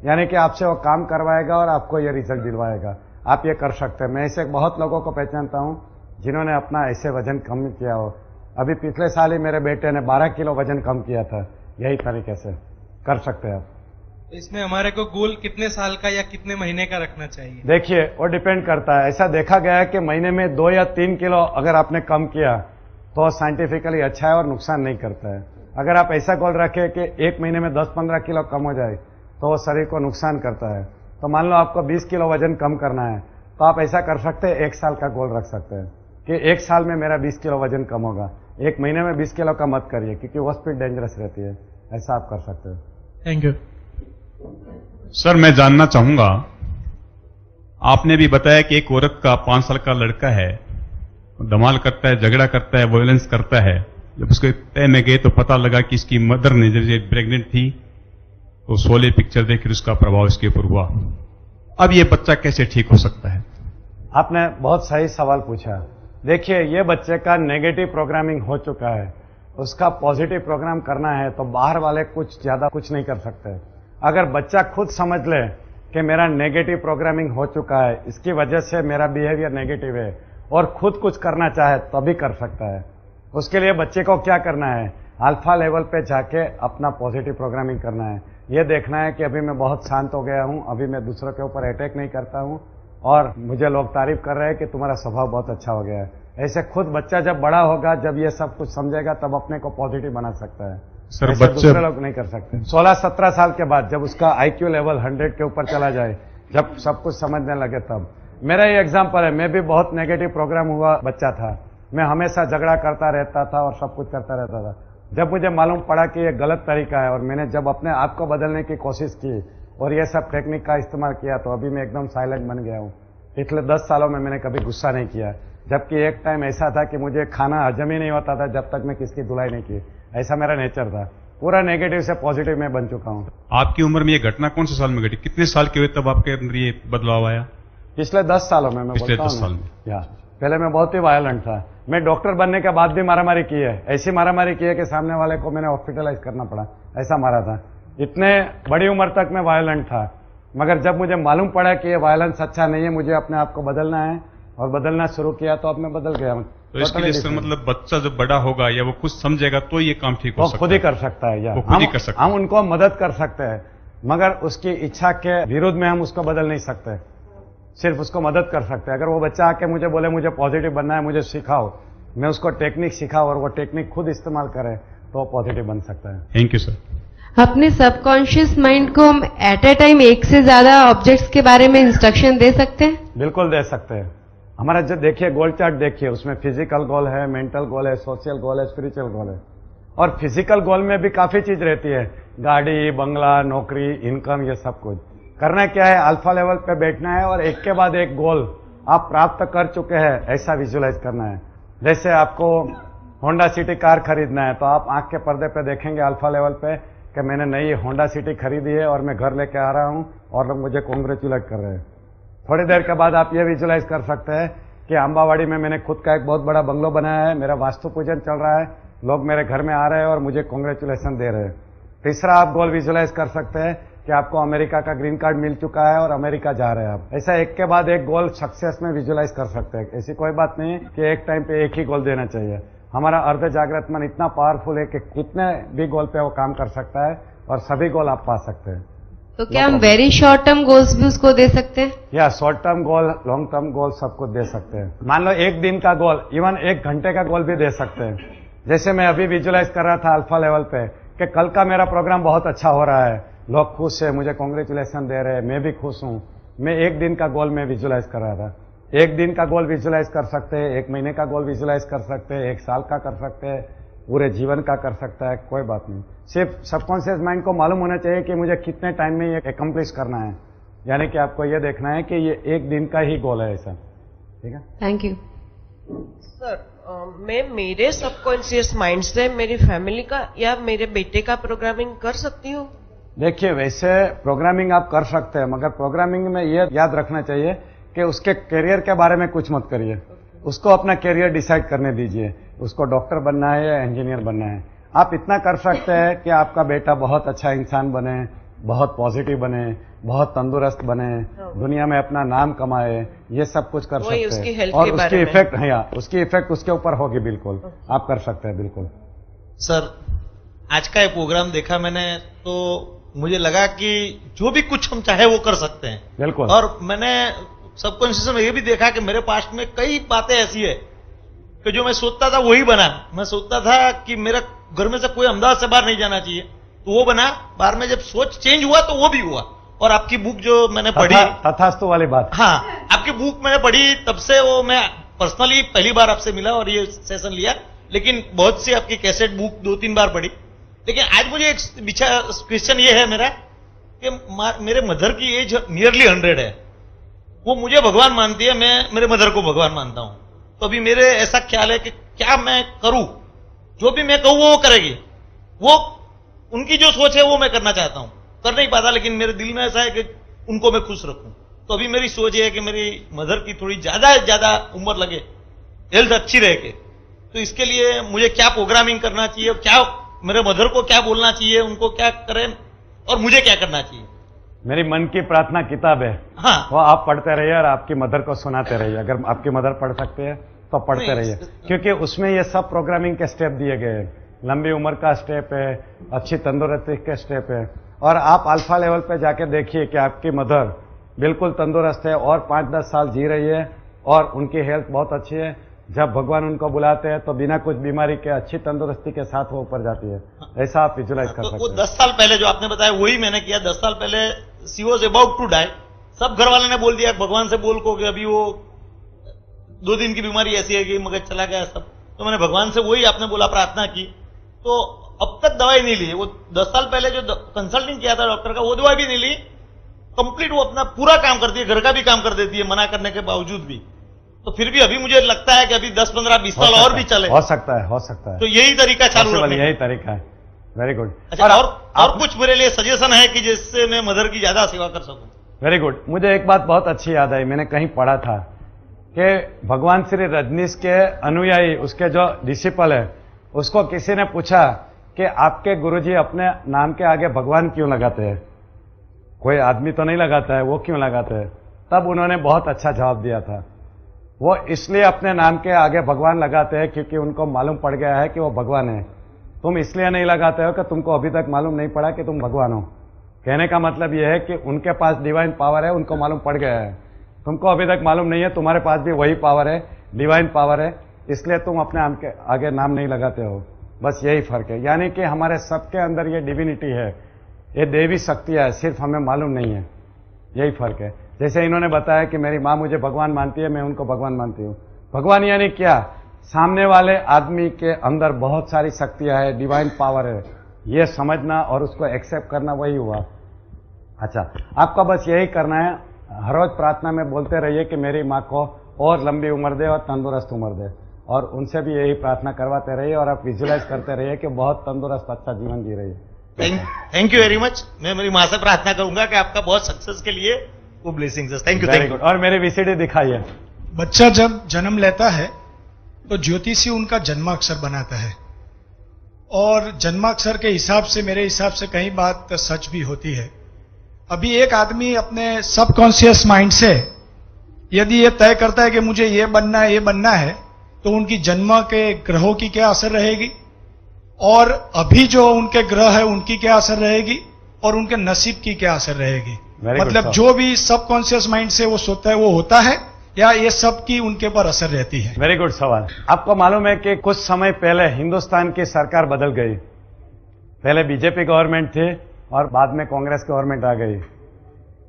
यानी कि आपसे वो काम करवाएगा और आपको ये रिजल्ट दिलवाएगा। आप ये कर सकते हैं। मैं ऐसे बहुत लोगों को पहचानता हूं जिन्होंने अपना ऐसे वजन कम किया हो। अभी पिछले साल ही मेरे बेटे ने 12 किलो वजन कम किया था, यही तरीके से कर सकते हैं आप। इसमें हमारे को गोल कितने साल का या कितने महीने का रखना चाहिए? देखिए, वो डिपेंड करता है। ऐसा देखा गया है कि महीने में 2 या 3 किलो अगर आपने कम किया तो साइंटिफिकली अच्छा है और नुकसान नहीं करता है। अगर आप ऐसा गोल रखें कि 1 महीने में 10-15 किलो कम हो जाए तो वो शरीर को नुकसान करता है। तो मान लो आपको 20 किलो वजन कम करना है तो आप ऐसा कर सकते हैं, 1 साल का गोल रख सकते हैं कि 1 साल में मेरा 20 किलो वजन कम होगा। 1 महीने में 20 किलो का मत करिए क्योंकि वो स्पीड डेंजरस रहती है। ऐसा आप कर सकते हो। Thank you sir. मैं जानना चाहूंगा, आपने भी बताया कि एक औरत का 5 साल का लड़का है, धमाल करता है, झगड़ा करता है, वायलेंस करता है। जब उसके तय में गए तो पता लगा कि इसकी मदर ने जब प्रेग्नेंट थी तो शोले पिक्चर देखकर उसका प्रभाव इसके ऊपर हुआ। अब ये बच्चा कैसे ठीक हो सकता है? आपने बहुत सही सवाल पूछा। देखिए, ये बच्चे का नेगेटिव प्रोग्रामिंग हो चुका है, उसका पॉजिटिव प्रोग्राम करना है तो बाहर वाले ज्यादा कुछ नहीं कर सकते। अगर बच्चा खुद समझ ले कि मेरा नेगेटिव प्रोग्रामिंग हो चुका है, इसकी वजह से मेरा बिहेवियर नेगेटिव है और खुद कुछ करना चाहे तभी कर सकता है। उसके लिए बच्चे को क्या करना है, अल्फा लेवल पे जाके अपना पॉजिटिव प्रोग्रामिंग करना है। ये देखना है कि अभी मैं बहुत शांत हो गया हूं, अभी मैं दूसरों के ऊपर अटैक नहीं करता हूं और मुझे लोग तारीफ कर रहे हैं कि तुम्हारा स्वभाव बहुत अच्छा हो गया है। ऐसे खुद बच्चा जब बड़ा होगा, जब ये सब कुछ समझेगा, तब अपने को पॉजिटिव बना सकता है। सर, ऐसे बच्चे दूसरे लोग नहीं कर सकते। 16-17 साल के बाद जब उसका IQ लेवल 100 के ऊपर चला जाए, जब सब कुछ समझने लगे, तब। मेरा ये एग्जाम्पल है, मैं भी बहुत नेगेटिव प्रोग्राम हुआ बच्चा था। मैं हमेशा झगड़ा करता रहता था और सब कुछ करता रहता था। जब मुझे मालूम पड़ा कि ये गलत तरीका है और मैंने जब अपने आप को बदलने की कोशिश की और ये सब टेक्निक का इस्तेमाल किया तो अभी मैं एकदम साइलेंट बन गया हूँ। पिछले 10 सालों में मैंने कभी गुस्सा नहीं किया, जबकि एक टाइम ऐसा था कि मुझे खाना हजम ही नहीं होता था जब तक मैं किसकी धुलाई नहीं की। ऐसा मेरा नेचर था। पूरा नेगेटिव से पॉजिटिव में बन चुका हूँ। आपकी उम्र में ये घटना कौन से साल में घटी? कितने साल के हुए तब आपके अंदर ये बदलाव आया? पिछले 10 सालों में। मैं पिछले बोलता 10 हूं साल ना। में। या पहले मैं बहुत ही वायलेंट था। मैं डॉक्टर बनने के बाद भी मारामारी की है। ऐसी मारामारी की है कि सामने वाले को मैंने हॉस्पिटलाइज करना पड़ा, ऐसा मारा था। इतने बड़ी उम्र तक मैं वायलेंट था, मगर जब मुझे मालूम पड़ा कि ये वायलेंस अच्छा नहीं है, मुझे अपने आप को बदलना है और बदलना शुरू किया तो अब मैं बदल गया। तो इसके लिए सर मतलब बच्चा जब बड़ा होगा या वो खुद समझेगा तो ये काम ठीक हो सकता है? खुद ही कर सकता है। या वो खुद ही कर सकता है। हम उनको मदद कर सकते हैं, मगर उसकी इच्छा के विरुद्ध में हम उसको बदल नहीं सकते, सिर्फ उसको मदद कर सकते हैं। अगर वो बच्चा आके मुझे बोले मुझे पॉजिटिव बनना है, मुझे सिखाओ, मैं उसको टेक्निक सिखाऊं और वो टेक्निक खुद इस्तेमाल करे तो पॉजिटिव बन सकता है। Thank you sir. अपने सबकॉन्शियस माइंड को हम एट ए टाइम एक से ज्यादा ऑब्जेक्ट्स के बारे में इंस्ट्रक्शन दे सकते हैं? बिल्कुल दे सकते हैं। हमारा जो देखिए गोल चार्ट देखिए, उसमें फिजिकल गोल है, मेंटल गोल है, सोशल गोल है, स्पिरिचुअल गोल है। और फिजिकल गोल में भी काफी चीज रहती है, गाड़ी, बंगला, नौकरी, इनकम, ये सब कुछ। करना क्या है, अल्फा लेवल पे बैठना है और एक के बाद एक गोल आप प्राप्त कर चुके हैं ऐसा विजुअलाइज करना है। जैसे आपको होंडा सिटी कार खरीदना है तो आप आंख के पर्दे पे देखेंगे अल्फा लेवल पे कि मैंने नई होंडा सिटी खरीदी है और मैं घर लेके आ रहा हूं और लोग मुझे कॉन्ग्रेचुलेट कर रहे हैं। थोड़ी देर के बाद आप ये विजुअलाइज कर सकते हैं कि अम्बावाड़ी में मैंने खुद का एक बहुत बड़ा बंगलो बनाया है, मेरा वास्तु पूजन चल रहा है, लोग मेरे घर में आ रहे हैं और मुझे कॉन्ग्रेचुलेशन दे रहे हैं। तीसरा आप गोल विजुअलाइज कर सकते हैं कि आपको अमेरिका का ग्रीन कार्ड मिल चुका है और अमेरिका जा रहे हैं आप। ऐसा एक के बाद एक गोल सक्सेस में विजुअलाइज कर सकते हैं। ऐसी कोई बात नहीं कि एक टाइम पे एक ही गोल देना चाहिए। हमारा अर्ध जागृत मन इतना पावरफुल है कि कितने भी गोल पे वो काम कर सकता है और सभी गोल आप पा सकते हैं। तो क्या हम वेरी शॉर्ट टर्म गोल्स भी उसको दे सकते हैं? या short term goal, long term goal सब कुछ दे सकते हैं। मान लो 1 दिन का गोल, इवन 1 घंटे का गोल भी दे सकते हैं। जैसे मैं अभी विजुअलाइज कर रहा था अल्फा लेवल पे कि कल का मेरा प्रोग्राम बहुत अच्छा हो रहा है, लोग खुश है, मुझे कॉन्ग्रेचुलेशन दे रहे हैं, मैं भी खुश हूं। मैं 1 दिन का गोल में विजुअलाइज कर रहा था। 1 दिन का गोल विजुअलाइज कर सकते हैं, 1 महीने का गोल विजुअलाइज कर सकते हैं, 1 साल का कर सकते हैं, पूरे जीवन का कर सकता है, कोई बात नहीं। सिर्फ सबकॉन्शियस माइंड को मालूम होना चाहिए कि मुझे कितने टाइम में ये एकम्प्लिश करना है। यानी कि आपको ये देखना है कि ये 1 दिन का ही गोल है ऐसा। ठीक है, थैंक यू सर। मैं मेरे सबकॉन्शियस माइंड से मेरी फैमिली का या मेरे बेटे का प्रोग्रामिंग कर सकती हूँ? देखिए, वैसे प्रोग्रामिंग आप कर सकते हैं, मगर प्रोग्रामिंग में ये याद रखना चाहिए कि उसके करियर के बारे में कुछ मत करिए। उसको अपना करियर डिसाइड करने दीजिए, उसको डॉक्टर बनना है या इंजीनियर बनना है। आप इतना कर सकते हैं कि आपका बेटा बहुत अच्छा इंसान बने, बहुत पॉजिटिव बने, बहुत तंदुरुस्त बने, दुनिया में अपना नाम कमाए, ये सब कुछ कर सकते हैं। और उसकी इफेक्ट है, उसकी इफेक्ट उसके ऊपर होगी। बिल्कुल आप कर सकते हैं, बिल्कुल। सर, आज का ये प्रोग्राम देखा मैंने तो मुझे लगा कि जो भी कुछ हम चाहे वो कर सकते हैं। बिल्कुल। और मैंने सबकॉन्शियस में ये भी देखा कि मेरे पास्ट में कई बातें ऐसी है कि जो मैं सोचता था वही बना। मैं सोचता था कि मेरा घर में से कोई अहमदाबाद से बाहर नहीं जाना चाहिए, तो वो बना। बाहर में जब सोच चेंज हुआ तो वो भी हुआ। और आपकी बुक जो मैंने पढ़ी, तथास्तु वाली बात, हाँ, आपकी बुक मैंने पढ़ी, तब से वो मैं पर्सनली पहली बार आपसे मिला और ये सेशन लिया। लेकिन बहुत सी आपकी कैसेट बुक 2-3 बार पढ़ी। लेकिन आज मुझे एक क्वेश्चन ये है मेरा कि मेरे मदर की एज नियरली 100 है। वो मुझे भगवान मानती है, मैं मेरे मदर को भगवान मानता हूं। तो अभी मेरे ऐसा ख्याल है कि क्या मैं करूं, जो भी मैं कहूं वो करेगी। वो उनकी जो सोच है वो मैं करना चाहता हूं, कर नहीं पाता, लेकिन मेरे दिल में ऐसा है कि उनको मैं खुश रखूं। तो अभी मेरी सोच ये है कि मेरी मदर की थोड़ी ज्यादा उम्र लगे, हेल्थ अच्छी रहे के। तो इसके लिए मुझे क्या प्रोग्रामिंग करना चाहिए, क्या मेरे मदर को क्या बोलना चाहिए, उनको क्या करें और मुझे क्या करना चाहिए। मेरी मन की प्रार्थना किताब है, हाँ, वो आप पढ़ते रहिए और आपकी मदर को सुनाते रहिए। अगर आपकी मदर पढ़ सकते हैं तो पढ़ते रहिए, क्योंकि उसमें ये सब प्रोग्रामिंग के स्टेप दिए गए हैं। लंबी उम्र का स्टेप है, अच्छी तंदुरुस्ती के स्टेप है। और आप अल्फा लेवल पे जाके देखिए कि आपकी मदर बिल्कुल तंदुरुस्त है और 5-10 साल जी रही है और उनकी हेल्थ बहुत अच्छी है। जब भगवान उनको बुलाते हैं तो बिना कुछ बीमारी के अच्छी तंदुरुस्ती के साथ वो ऊपर जाती है। ऐसा आप विजुलाइज कर सकते हैं। वो 10 साल पहले जो आपने बताया वही मैंने किया। 10 साल पहले she was about to die. सब घर वाले ने बोल दिया भगवान से बोल को कि अभी वो 2 दिन की बीमारी ऐसी है कि मगज चला गया सब। तो मैंने भगवान से वही आपने बोला प्रार्थना की। तो अब तक दवाई नहीं ली। वो 10 साल पहले जो कंसल्टिंग किया था डॉक्टर का, वो दवाई भी नहीं ली। कंप्लीट वो अपना पूरा काम करती है, घर का भी काम कर देती है मना करने के बावजूद भी। तो फिर भी अभी मुझे लगता है कि अभी 10, 15, 20 साल और भी चले। हो सकता है। तो यही तरीका चालू रखने का। यही तरीका है। Very good. अच्छा, और कुछ मेरे लिए सजेशन है कि जिससे मैं मदर की ज्यादा सेवा कर सकूं? Very good. मुझे एक बात बहुत अच्छी याद आई, मैंने कहीं पढ़ा था कि भगवान श्री रजनीश के अनुयायी, उसके जो डिसिपल है, उसको किसी ने पूछा कि आपके गुरुजी अपने नाम के आगे भगवान क्यों लगाते हैं? कोई आदमी तो नहीं लगाता है, वो क्यों लगाते हैं? तब उन्होंने बहुत अच्छा जवाब दिया था। वो इसलिए अपने नाम के आगे भगवान लगाते हैं क्योंकि उनको मालूम पड़ गया है कि वो भगवान है। तुम इसलिए नहीं लगाते हो कि तुमको अभी तक मालूम नहीं पड़ा कि तुम भगवान हो। कहने का मतलब यह है कि उनके पास डिवाइन पावर है, उनको मालूम पड़ गया है। तुमको अभी तक मालूम नहीं है, तुम्हारे पास भी वही पावर है, डिवाइन पावर है, इसलिए तुम अपने नाम के आगे नाम नहीं लगाते हो। बस यही फर्क है। यानी कि हमारे सबके अंदर ये डिविनिटी है, ये देवी शक्तियां है, सिर्फ हमें मालूम नहीं है। यही फर्क है। जैसे इन्होंने बताया कि मेरी माँ मुझे भगवान मानती है, मैं उनको भगवान मानती हूँ। भगवान यानी क्या? सामने वाले आदमी के अंदर बहुत सारी शक्तियां है, डिवाइन पावर है, ये समझना और उसको एक्सेप्ट करना, वही हुआ। अच्छा, आपका बस यही करना है, हर रोज प्रार्थना में बोलते रहिए कि मेरी माँ को और लंबी उम्र दे और तंदुरुस्त उम्र दे, और उनसे भी यही प्रार्थना करवाते रहिए और आप विजुलाइज करते रहिए कि बहुत तंदुरुस्त अच्छा जीवन जी रही है। Thank you very much. मैं मेरी माँ से प्रार्थना करूंगा कि आपका बहुत सक्सेस के लिए वो ब्लेसिंग्स। Thank you. और मेरी वीसीडी दिखाइए। बच्चा जब जन्म लेता है तो ज्योतिषी उनका जन्माक्षर बनाता है, और जन्माक्षर के हिसाब से, मेरे हिसाब से कई बात सच भी होती है। अभी एक आदमी अपने सबकॉन्शियस माइंड से यदि ये तय करता है कि मुझे ये बनना है, ये बनना है, तो उनकी जन्म के ग्रहों की क्या असर रहेगी, और अभी जो उनके ग्रह है उनकी क्या असर रहेगी, और उनके नसीब की क्या असर रहेगी। मतलब जो भी सबकॉन्शियस माइंड से वो सोचता है वो होता है, या ये सब की उनके पर असर रहती है? वेरी गुड सवाल। आपको मालूम है कि कुछ समय पहले हिंदुस्तान की सरकार बदल गई। पहले बीजेपी गवर्नमेंट थी और बाद में कांग्रेस गवर्नमेंट आ गई।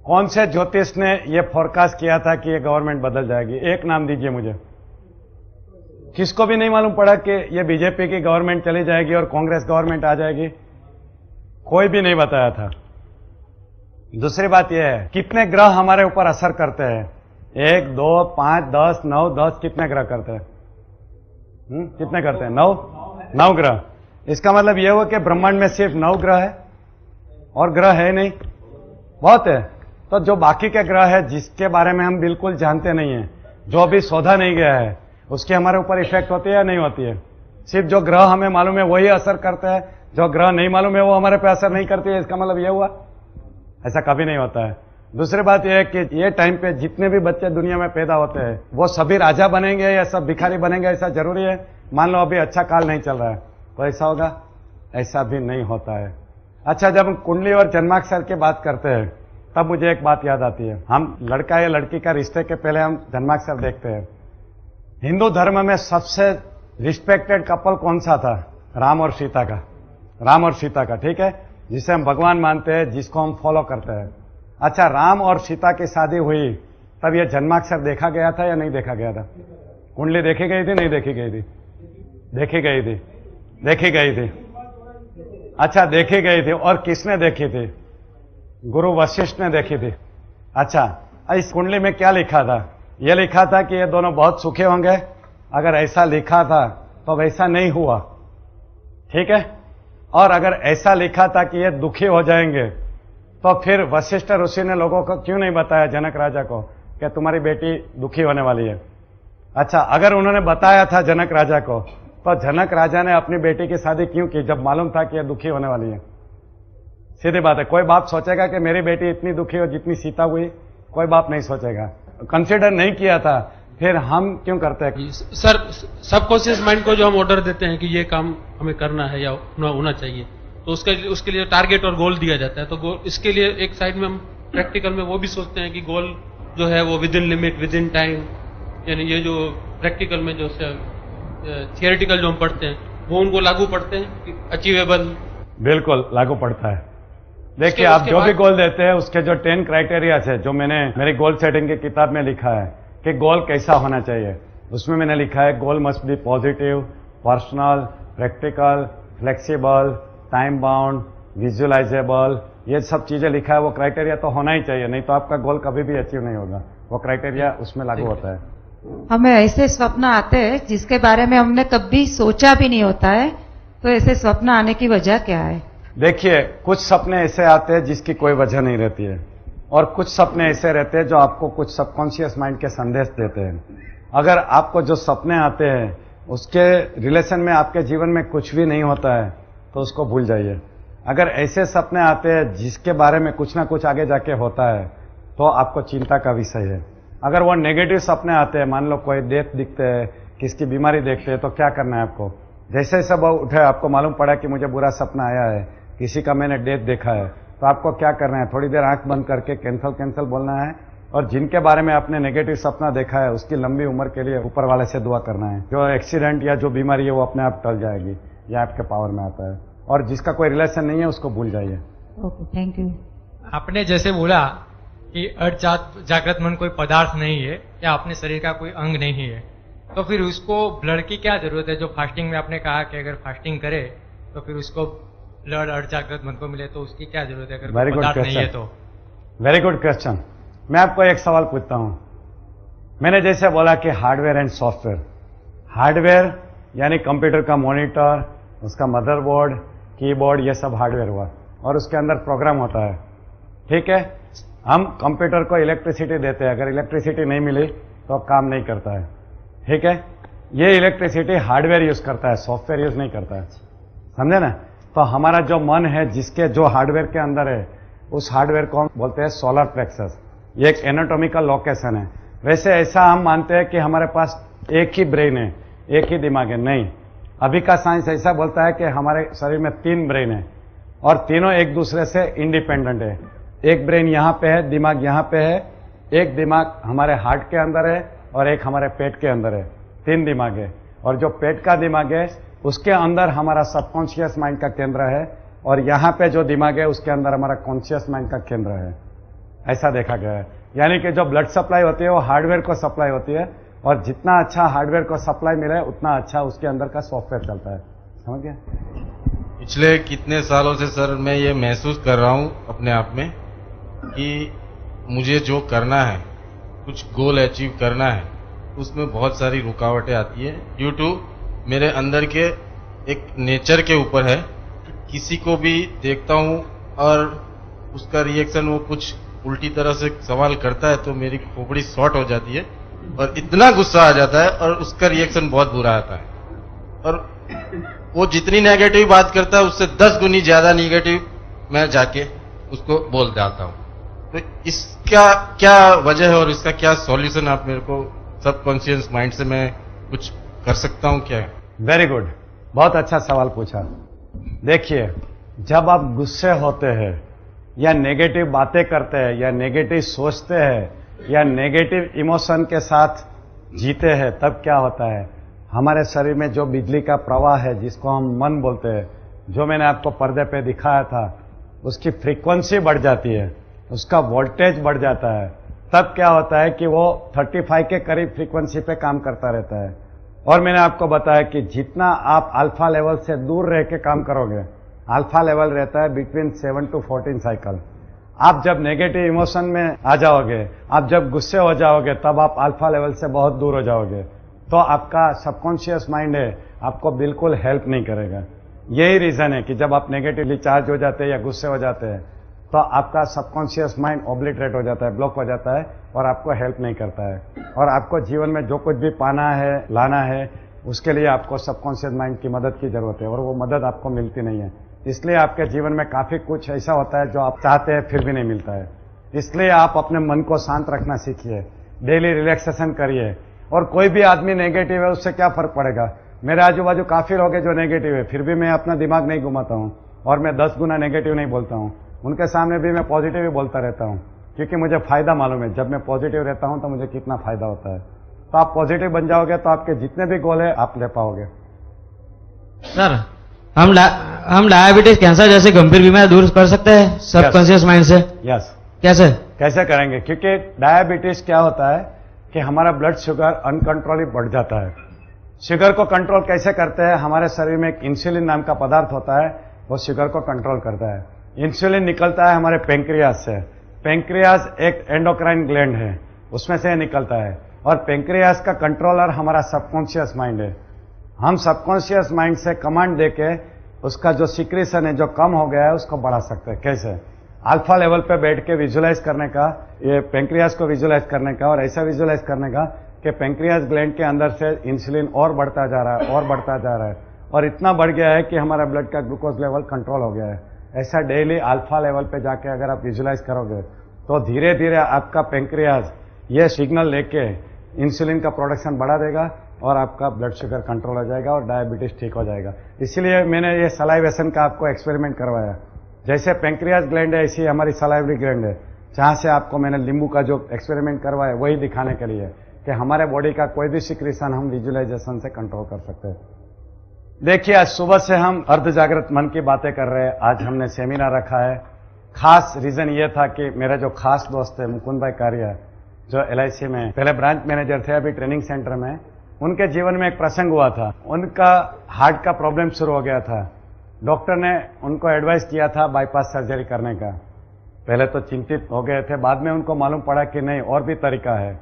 कौन से ज्योतिष ने यह फोरकास्ट किया था कि ये गवर्नमेंट बदल जाएगी? एक नाम दीजिए मुझे। किसको भी नहीं मालूम पड़ा कि ये बीजेपी की गवर्नमेंट चली जाएगी और कांग्रेस गवर्नमेंट आ जाएगी? कोई भी नहीं बताया था। दूसरी बात यह है, कितने ग्रह हमारे ऊपर असर करते हैं? 1, 2, 5, 10, 9, 10, कितने ग्रह करते हैं? कितने करते हैं? 9 ग्रह। इसका मतलब यह हुआ कि ब्रह्मांड में सिर्फ 9 ग्रह है और ग्रह है नहीं, बहुत है। तो जो बाकी के ग्रह है जिसके बारे में हम बिल्कुल जानते नहीं है, जो अभी शोधा नहीं गया है, उसकी हमारे ऊपर इफेक्ट होती है या नहीं होती है? सिर्फ जो ग्रह हमें मालूम है वही असर करते हैं, जो ग्रह नहीं मालूम है वो हमारे पे असर नहीं करती है। इसका मतलब यह हुआ? ऐसा कभी नहीं होता है। दूसरी बात यह है कि ये टाइम पे जितने भी बच्चे दुनिया में पैदा होते हैं वो सभी राजा बनेंगे या सब भिखारी बनेंगे, ऐसा जरूरी है? मान लो अभी अच्छा काल नहीं चल रहा है तो ऐसा होगा? ऐसा भी नहीं होता है। अच्छा, जब हम कुंडली और जन्माक्षर की बात करते हैं तब मुझे एक बात याद आती है। हम लड़का या लड़की का रिश्ते के पहले हम जन्माक्षर देखते हैं। हिंदू धर्म में सबसे रिस्पेक्टेड कपल कौन सा था? राम और सीता का। राम और सीता का, ठीक है, जिसे हम भगवान मानते हैं, जिसको हम फॉलो करते हैं। अच्छा, राम और सीता की शादी हुई तब ये जन्माक्षर देखा गया था या नहीं देखा गया था? कुंडली देखी गई थी, नहीं देखी गई थी? देखी गई थी, देखी गई थी। अच्छा, देखी गई थी। और किसने देखी थी? गुरु वशिष्ठ ने देखी थी। अच्छा, इस कुंडली में क्या लिखा था? यह लिखा था कि ये दोनों बहुत सुखी होंगे। अगर ऐसा लिखा था तो वैसा नहीं हुआ, ठीक है। और अगर ऐसा लिखा था कि ये दुखी हो जाएंगे तो फिर वशिष्ठ ऋषि ने लोगों को क्यों नहीं बताया, जनक राजा को, कि तुम्हारी बेटी दुखी होने वाली है? अच्छा, अगर उन्होंने बताया था जनक राजा को तो जनक राजा ने अपनी बेटी की शादी क्यों की जब मालूम था कि यह दुखी होने वाली है? सीधी बात है। कोई बाप सोचेगा कि मेरी बेटी इतनी दुखी हो जितनी सीता हुई? कोई बाप नहीं सोचेगा। कंसिडर नहीं किया था, फिर हम क्यों करते हैं? सर, सबकॉन्शियस माइंड को जो हम ऑर्डर देते हैं कि ये काम हमें करना है या होना चाहिए, तो उसके लिए टारगेट और गोल दिया जाता है। तो गोल, इसके लिए एक साइड में हम प्रैक्टिकल में वो भी सोचते हैं कि गोल जो है वो with in limit, with in time, यानी ये जो प्रैक्टिकल में जो थियोरेटिकल जो हम पढ़ते हैं वो उनको लागू पढ़ते हैं, अचीवेबल। बिल्कुल लागू पड़ता है। देखिए, आप जो भी गोल देते हैं उसके जो 10 क्राइटेरिया है, जो मैंने मेरी गोल सेटिंग की किताब में लिखा है कि गोल कैसा होना चाहिए, उसमें मैंने लिखा है goal must be positive, personal, practical, flexible, time bound, visualizable. ये सब चीजें लिखा है। वो क्राइटेरिया तो होना ही चाहिए, नहीं तो आपका गोल कभी भी अचीव नहीं होगा। वो क्राइटेरिया उसमें लागू होता है। हमें ऐसे स्वप्न आते हैं जिसके बारे में हमने कभी सोचा भी नहीं होता है, तो ऐसे स्वप्न आने की वजह क्या है? देखिए, कुछ सपने ऐसे आते हैं जिसकी कोई वजह नहीं रहती है, और कुछ सपने ऐसे रहते हैं जो आपको कुछ सबकॉन्शियस माइंड के संदेश देते हैं। अगर आपको जो सपने आते हैं उसके रिलेशन में आपके जीवन में कुछ भी नहीं होता है तो उसको भूल जाइए। अगर ऐसे सपने आते हैं जिसके बारे में कुछ ना कुछ आगे जाके होता है तो आपको चिंता का विषय है। अगर वो नेगेटिव सपने आते हैं, मान लो कोई डेथ दिखते हैं, किसकी बीमारी देखते हैं, तो क्या करना है आपको? जैसे ही सब उठे, आपको मालूम पड़ा कि मुझे बुरा सपना आया है, किसी का मैंने डेथ देखा है, तो आपको क्या करना है? थोड़ी देर आंख बंद करके कैंसल बोलना है, और जिनके बारे में आपने नेगेटिव सपना देखा है उसकी लंबी उम्र के लिए ऊपर वाले से दुआ करना है। जो एक्सीडेंट या जो बीमारी है वो अपने आप टल जाएगी, ये आपके पावर में आता है। और जिसका कोई रिलेशन नहीं है उसको भूल जाइए। Okay, thank you. आपने जैसे बोला कि जागृत मन कोई पदार्थ नहीं है या अपने शरीर का कोई अंग नहीं है, तो फिर उसको ब्लड की क्या जरूरत है? जो फास्टिंग में आपने कहा कि अगर फास्टिंग करे तो फिर उसको ब्लड अर्ध जागृत मन को मिले, तो उसकी क्या जरूरत है अगर पदार्थ नहीं है तो? Very good question. मैं आपको एक सवाल पूछता हूं। मैंने जैसे बोला कि हार्डवेयर एंड सॉफ्टवेयर, हार्डवेयर यानी कंप्यूटर का मॉनिटर, उसका मदरबोर्ड, कीबोर्ड, ये सब हार्डवेयर हुआ, और उसके अंदर प्रोग्राम होता है, ठीक है। हम कंप्यूटर को इलेक्ट्रिसिटी देते हैं, अगर इलेक्ट्रिसिटी नहीं मिली तो काम नहीं करता है, ठीक है। ये इलेक्ट्रिसिटी हार्डवेयर यूज करता है, सॉफ्टवेयर यूज नहीं करता है, समझे ना। तो हमारा जो मन है, जिसके जो हार्डवेयर के अंदर है, उस हार्डवेयर को हम बोलते हैं सोलर प्लेक्सस। ये एक एनाटॉमिकल लोकेशन है। वैसे ऐसा हम मानते हैं कि हमारे पास एक ही ब्रेन है, एक ही दिमाग है, नहीं। अभी का साइंस ऐसा बोलता है कि हमारे शरीर में 3 ब्रेन है और तीनों एक दूसरे से इंडिपेंडेंट है। एक ब्रेन यहाँ पे है, दिमाग यहाँ पे है, एक दिमाग हमारे हार्ट के अंदर है और एक हमारे पेट के अंदर है। 3 दिमाग है, और जो पेट का दिमाग है उसके अंदर हमारा सबकॉन्शियस माइंड का केंद्र है, और यहाँ पे जो दिमाग है उसके अंदर हमारा कॉन्शियस माइंड का केंद्र है। ऐसा देखा गया है। यानी कि जो ब्लड सप्लाई होती है वो हार्डवेयर को सप्लाई होती है, और जितना अच्छा हार्डवेयर को सप्लाई मिले उतना अच्छा उसके अंदर का सॉफ्टवेयर चलता है। समझ गया? पिछले कितने सालों से सर मैं ये महसूस कर रहा हूँ अपने आप में कि मुझे जो करना है, कुछ गोल अचीव करना है, उसमें बहुत सारी रुकावटें आती है ड्यू टू मेरे अंदर के एक नेचर के ऊपर है। किसी को भी देखता हूँ और उसका रिएक्शन वो कुछ उल्टी तरह से सवाल करता है तो मेरी खोपड़ी शॉर्ट हो जाती है और इतना गुस्सा आ जाता है और उसका रिएक्शन बहुत बुरा आता है, और वो जितनी नेगेटिव बात करता है उससे 10 गुनी ज्यादा नेगेटिव मैं जाके उसको बोल जाता हूँ। तो इसका क्या वजह है और इसका क्या सॉल्यूशन आप मेरे को सबकॉन्शियस माइंड से मैं कुछ कर सकता हूँ क्या? वेरी गुड, बहुत अच्छा सवाल पूछा। देखिए, जब आप गुस्से होते हैं या नेगेटिव बातें करते हैं या नेगेटिव सोचते हैं या नेगेटिव इमोशन के साथ जीते हैं, तब क्या होता है, हमारे शरीर में जो बिजली का प्रवाह है जिसको हम मन बोलते हैं, जो मैंने आपको पर्दे पे दिखाया था, उसकी फ्रीक्वेंसी बढ़ जाती है, उसका वोल्टेज बढ़ जाता है। तब क्या होता है कि वो 35 के करीब फ्रीक्वेंसी पे काम करता रहता है। और मैंने आपको बताया कि जितना आप अल्फा लेवल से दूर रह के काम करोगे, अल्फा लेवल रहता है बिटवीन 7 to 14 साइकिल। आप जब नेगेटिव इमोशन में आ जाओगे, आप जब गुस्से हो जाओगे, तब आप अल्फा लेवल से बहुत दूर हो जाओगे। तो आपका सबकॉन्शियस माइंड है आपको बिल्कुल हेल्प नहीं करेगा। यही रीजन है कि जब आप नेगेटिवली चार्ज हो जाते हैं या गुस्से हो जाते हैं, तो आपका सबकॉन्शियस माइंड ऑब्लिटरेट हो जाता है, ब्लॉक हो जाता है और आपको हेल्प नहीं करता है। और आपको जीवन में जो कुछ भी पाना है, लाना है, उसके लिए आपको सबकॉन्शियस माइंड की मदद की जरूरत है और वो मदद आपको मिलती नहीं है। इसलिए आपके जीवन में काफी कुछ ऐसा होता है जो आप चाहते हैं फिर भी नहीं मिलता है। इसलिए आप अपने मन को शांत रखना सीखिए, डेली रिलैक्सेशन करिए। और कोई भी आदमी नेगेटिव है उससे क्या फर्क पड़ेगा। मेरे आजू बाजू काफी लोग हैं जो नेगेटिव है, फिर भी मैं अपना दिमाग नहीं घुमाता हूं और मैं 10 गुना नेगेटिव नहीं बोलता हूं। उनके सामने भी मैं पॉजिटिव ही बोलता रहता हूं, क्योंकि मुझे फायदा मालूम है। जब मैं पॉजिटिव रहता हूं तो मुझे कितना फायदा होता है। तो आप पॉजिटिव बन जाओगे तो आपके जितने भी गोल है आप ले पाओगे। सर, हम डायबिटीज, कैंसर जैसे गंभीर बीमारी दूर कर सकते हैं सबकॉन्शियस माइंड से? यस। कैसे करेंगे? क्योंकि डायबिटीज क्या होता है कि हमारा ब्लड शुगर अनकंट्रोली बढ़ जाता है। शुगर को कंट्रोल कैसे करते हैं? हमारे शरीर में एक इंसुलिन नाम का पदार्थ होता है, वो शुगर को कंट्रोल करता है। इंसुलिन निकलता है हमारे पेंक्रियास से। पेंक्रियास एक एंडोक्राइन ग्लैंड है, उसमें से निकलता है। और पेंक्रियास का कंट्रोलर हमारा सबकॉन्शियस माइंड है। हम सबकॉन्शियस माइंड से कमांड देके उसका जो सिक्रेशन है, जो कम हो गया है, उसको बढ़ा सकते हैं। कैसे? अल्फा लेवल पे बैठ के विजुलाइज करने का, ये पेंक्रियास को विजुलाइज करने का और ऐसा विजुलाइज करने का कि पेंक्रियास ग्लैंड के अंदर से इंसुलिन और बढ़ता जा रहा है और बढ़ता जा रहा है और इतना बढ़ गया है कि हमारा ब्लड का ग्लूकोज लेवल कंट्रोल हो गया है। ऐसा डेली अल्फा लेवल पे जाके अगर आप विजुलाइज करोगे तो धीरे धीरे आपका पेंक्रियास ये सिग्नल लेके इंसुलिन का प्रोडक्शन बढ़ा देगा और आपका ब्लड शुगर कंट्रोल हो जाएगा और डायबिटीज ठीक हो जाएगा। इसीलिए मैंने ये सलाइवेशन का आपको एक्सपेरिमेंट करवाया। जैसे पेंक्रियास ग्लैंड है, ऐसी हमारी सलाइवरी ग्लैंड है, जहां से आपको मैंने नींबू का जो एक्सपेरिमेंट करवाया वही दिखाने के लिए कि हमारे बॉडी का कोई भी सिक्रेशन हम विजुलाइजेशन से कंट्रोल कर सकते हैं। देखिए, आज सुबह से हम अर्ध जागृत मन की बातें कर रहे हैं। आज हमने सेमिनार रखा है। खास रीजन ये था कि मेरे जो खास दोस्त है मुकुंद भाई कारिया, जो LIC में पहले ब्रांच मैनेजर थे, अभी ट्रेनिंग सेंटर में, उनके जीवन में एक प्रसंग हुआ था। उनका हार्ट का प्रॉब्लम शुरू हो गया था। डॉक्टर ने उनको एडवाइस किया था बाईपास सर्जरी करने का। पहले तो चिंतित हो गए थे, बाद में उनको मालूम पड़ा कि नहीं, और भी तरीका है।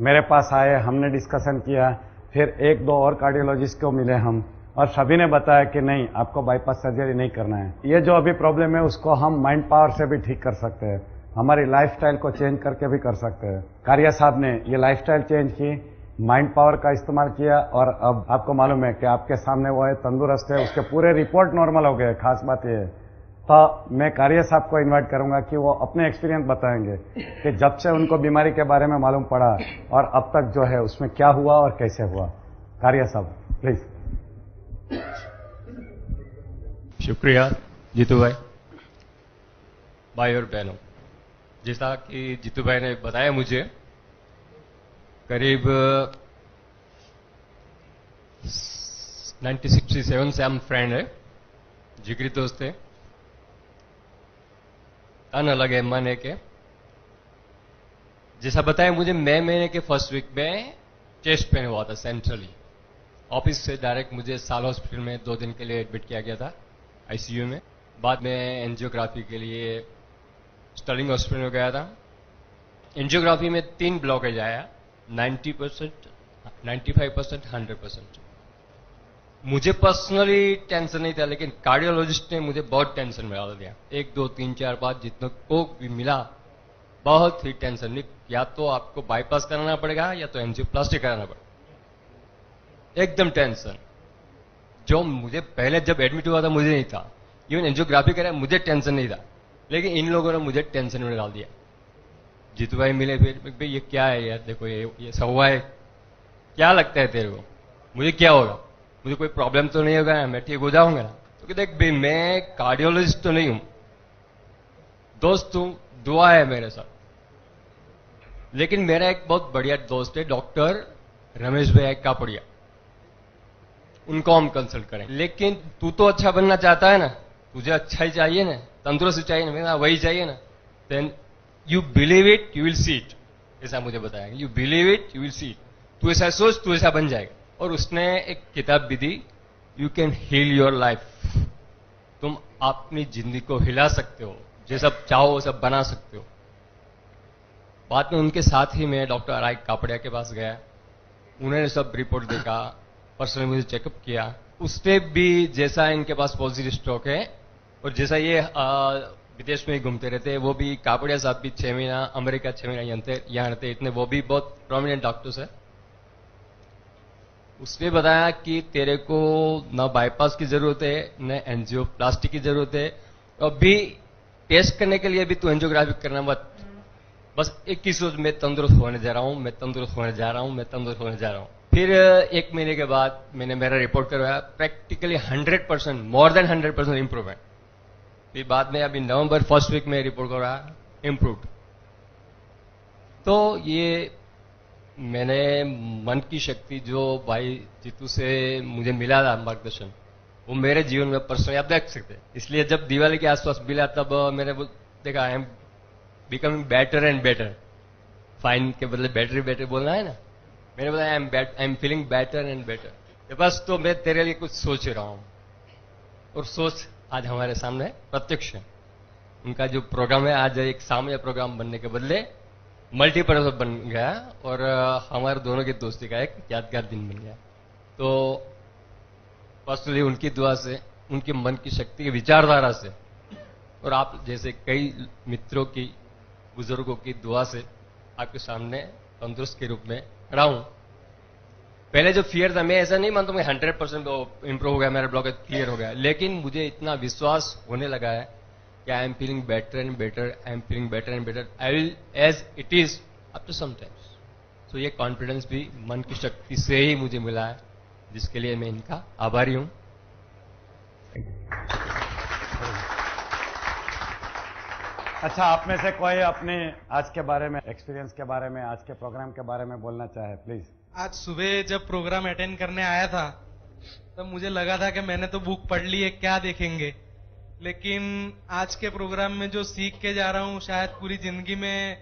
मेरे पास आए, हमने डिस्कशन किया, फिर 1-2 और कार्डियोलॉजिस्ट को मिले हम, और सभी ने बताया कि नहीं, आपको बाईपास सर्जरी नहीं करना है। ये जो अभी प्रॉब्लम है उसको हम माइंड पावर से भी ठीक कर सकते हैं, हमारी लाइफस्टाइल को चेंज करके भी कर सकते हैं। कारिया साहब ने ये लाइफस्टाइल चेंज की, माइंड पावर का इस्तेमाल किया और अब आपको मालूम है कि आपके सामने वो है, तंदुरुस्त है, उसके पूरे रिपोर्ट नॉर्मल हो गए। खास बात ये है। तो मैं कारिया साहब को इनवाइट करूंगा कि वो अपने एक्सपीरियंस बताएंगे कि जब से उनको बीमारी के बारे में मालूम पड़ा और अब तक जो है उसमें क्या हुआ और कैसे हुआ। कारिया साहब प्लीज। शुक्रिया जीतू भाई और बहनों। जैसा कि जीतू भाई ने बताया, मुझे करीब 1967 से हम फ्रेंड है, जिगरी दोस्त है, तन अलग है मन है के। जैसा बताया मुझे, मई महीने के फर्स्ट वीक में चेस्ट पेन हुआ था सेंट्रली। ऑफिस से डायरेक्ट मुझे साल हॉस्पिटल में 2 दिन के लिए एडमिट किया गया था ICU में। बाद में एंजियोग्राफी के लिए स्टर्लिंग हॉस्पिटल में गया था। एंजियोग्राफी में 3 ब्लॉकेज आया, 90%, 95%, 100%। मुझे पर्सनली टेंशन नहीं था, लेकिन कार्डियोलॉजिस्ट ने मुझे बहुत टेंशन में डाल दिया। 1, 2, 3, 4 बार जितना को भी मिला, बहुत ही टेंशन ली। या तो आपको बाईपास कराना पड़ेगा या तो एंजियोप्लास्टी कराना पड़ेगा, एकदम टेंशन। जो मुझे पहले जब एडमिट हुआ था मुझे नहीं था, इवन एंजियोग्राफी कराया मुझे टेंशन नहीं था, लेकिन इन लोगों ने मुझे टेंशन में डाल दिया। जीतू भाई मिले, फिर भाई ये क्या है यार, देखो ये सब हुआ है, क्या लगता है तेरे को, मुझे क्या होगा, मुझे कोई प्रॉब्लम तो नहीं होगा, मैं ठीक हो जाऊंगा ना। तो क्योंकि देख भाई मैं कार्डियोलॉजिस्ट तो नहीं हूं, दोस्त हूं, दुआ है मेरे साथ। लेकिन मेरा एक बहुत बढ़िया दोस्त है डॉक्टर रमेश भाई कापड़िया, उनको हम कंसल्ट करें। लेकिन तू तो अच्छा बनना चाहता है ना, तुझे अच्छा ही चाहिए ना, तंदुरुस्त चाहिए ना, मेरा वही चाहिए ना, then you believe it you will see it, ऐसा मुझे बताया। You believe it you will see it, तू ऐसा सोच तू ऐसा बन जाएगा। और उसने एक किताब भी दी, you can heal your life, तुम अपनी जिंदगी को हिला सकते हो, जैसा चाहो वो सब बना सकते हो। बाद में उनके साथ ही मैं डॉक्टर आर.आई. कापड़िया के पास गया, उन्होंने सब रिपोर्ट देखा, पर्सनली मुझे चेकअप किया। उससे भी जैसा इनके पास पॉजिटिव स्ट्रोक है और जैसा ये विदेश में ही घूमते रहते हैं, वो भी कापड़िया साहब भी 6 महीना अमेरिका, 6 महीना यहाँ रहते, इतने वो भी बहुत प्रोमिनेंट डॉक्टर्स है। उसने बताया कि तेरे को न बाईपास की जरूरत है न एंजियोप्लास्टी की जरूरत है, अभी टेस्ट करने के लिए भी तू एंजियोग्राफी करना मत, बस एक ही सोच, मैं तंदुरुस्त होने जा रहा हूं, मैं तंदुरुस्त होने जा रहा हूं, मैं तंदुरुस्त होने जा रहा हूं। फिर 1 महीने के बाद मैंने मेरा रिपोर्ट करवाया, प्रैक्टिकली 100%, मोर देन 100% इंप्रूवमेंट। फिर बाद में अभी नवंबर 1st वीक में रिपोर्ट करवाया, इम्प्रूव्ड। तो ये मैंने मन की शक्ति जो भाई जीतू से मुझे मिला था मार्गदर्शन, वो मेरे जीवन में पर्सनली आप देख सकते हैं। इसलिए जब दिवाली के आसपास मिला तब मैंने देखा I am becoming better and better, fine के बदले बेटर बेटर बोलना है ना, मैंने बोला आई am feeling better and better. बस तो मैं तेरे लिए कुछ सोच रहा हूं, और सोच आज हमारे सामने प्रत्यक्ष है। उनका जो प्रोग्राम है आज एक सामान्य प्रोग्राम बनने के बदले मल्टीपर्पज बन गया, और हमारे दोनों की दोस्ती का एक यादगार दिन बन गया। तो पर्सनली उनकी दुआ से, उनके मन की शक्ति की विचारधारा से, और आप जैसे कई मित्रों की, बुजुर्गों की दुआ से आपके सामने तंदुरुस्त के रूप में खड़ा हूं। पहले जो फियर था, मैं ऐसा नहीं मानता मैं 100% इंप्रूव हो गया, मेरा ब्लॉक क्लियर हो गया, लेकिन मुझे इतना विश्वास होने लगा है कि I am feeling better and better, I am feeling better and better, I will as it is after some times. तो ये कॉन्फिडेंस भी मन की शक्ति से ही मुझे मिला है, जिसके लिए मैं इनका आभारी हूं। अच्छा, आप में से कोई अपने आज के बारे में, एक्सपीरियंस के बारे में, आज के प्रोग्राम के बारे में बोलना चाहे, प्लीज। आज सुबह जब प्रोग्राम अटेंड करने आया था तब मुझे लगा था कि मैंने तो बुक पढ़ ली है, क्या देखेंगे, लेकिन आज के प्रोग्राम में जो सीख के जा रहा हूं शायद पूरी जिंदगी में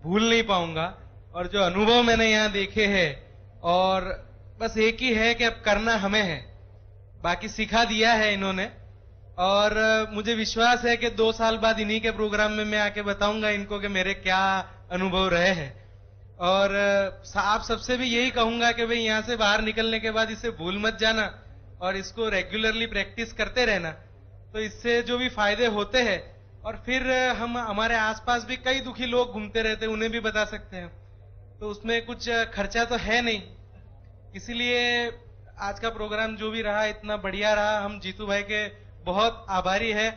भूल नहीं पाऊंगा। और जो अनुभव मैंने यहाँ देखे हैं, और बस एक ही है कि अब करना हमें है, बाकी सिखा दिया है इन्होंने। और मुझे विश्वास है कि 2 साल बाद इन्हीं के प्रोग्राम में मैं आके बताऊंगा इनको कि मेरे क्या अनुभव रहे हैं। और आप सबसे भी यही कहूंगा कि भाई यहाँ से बाहर निकलने के बाद इसे भूल मत जाना और इसको रेगुलरली प्रैक्टिस करते रहना, तो इससे जो भी फायदे होते हैं। और फिर हम हमारे आसपास भी कई दुखी लोग घूमते रहते हैं, उन्हें भी बता सकते हैं, तो उसमें कुछ खर्चा तो है नहीं। इसीलिए आज का प्रोग्राम जो भी रहा इतना बढ़िया रहा, हम जीतू भाई के बहुत आभारी है,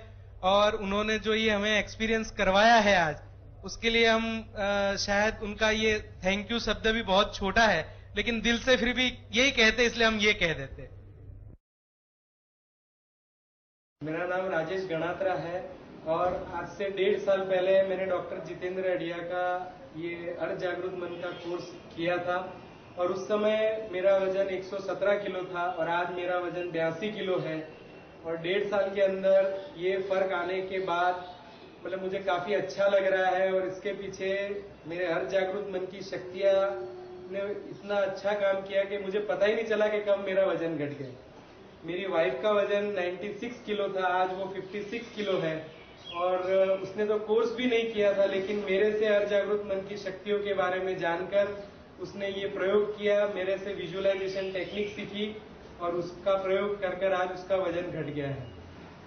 और उन्होंने जो ये हमें एक्सपीरियंस करवाया है आज, उसके लिए हम शायद उनका ये थैंक यू शब्द भी बहुत छोटा है, लेकिन दिल से फिर भी यही कहते, इसलिए हम ये कह देते। मेरा नाम राजेश गणात्रा है, और आज से 1.5 साल पहले मैंने डॉक्टर जितेंद्र अडिया का ये अर्थ जागृत मन का कोर्स किया था, और उस समय मेरा वजन 117 किलो था और आज मेरा वजन 82 किलो है। और 1.5 साल के अंदर ये फर्क आने के बाद मतलब मुझे काफी अच्छा लग रहा है, और इसके पीछे मेरे अर्थ जागृत मन की शक्तियां ने इतना अच्छा काम किया कि मुझे पता ही नहीं चला कि कब मेरा वजन घट गया। मेरी वाइफ का वजन 96 किलो था, आज वो 56 किलो है, और उसने तो कोर्स भी नहीं किया था, लेकिन मेरे से अर्थ जागृत मन की शक्तियों के बारे में जानकर उसने ये प्रयोग किया, मेरे से विजुअलाइजेशन टेक्निक सीखी, और उसका प्रयोग कर कर आज उसका वजन घट गया है।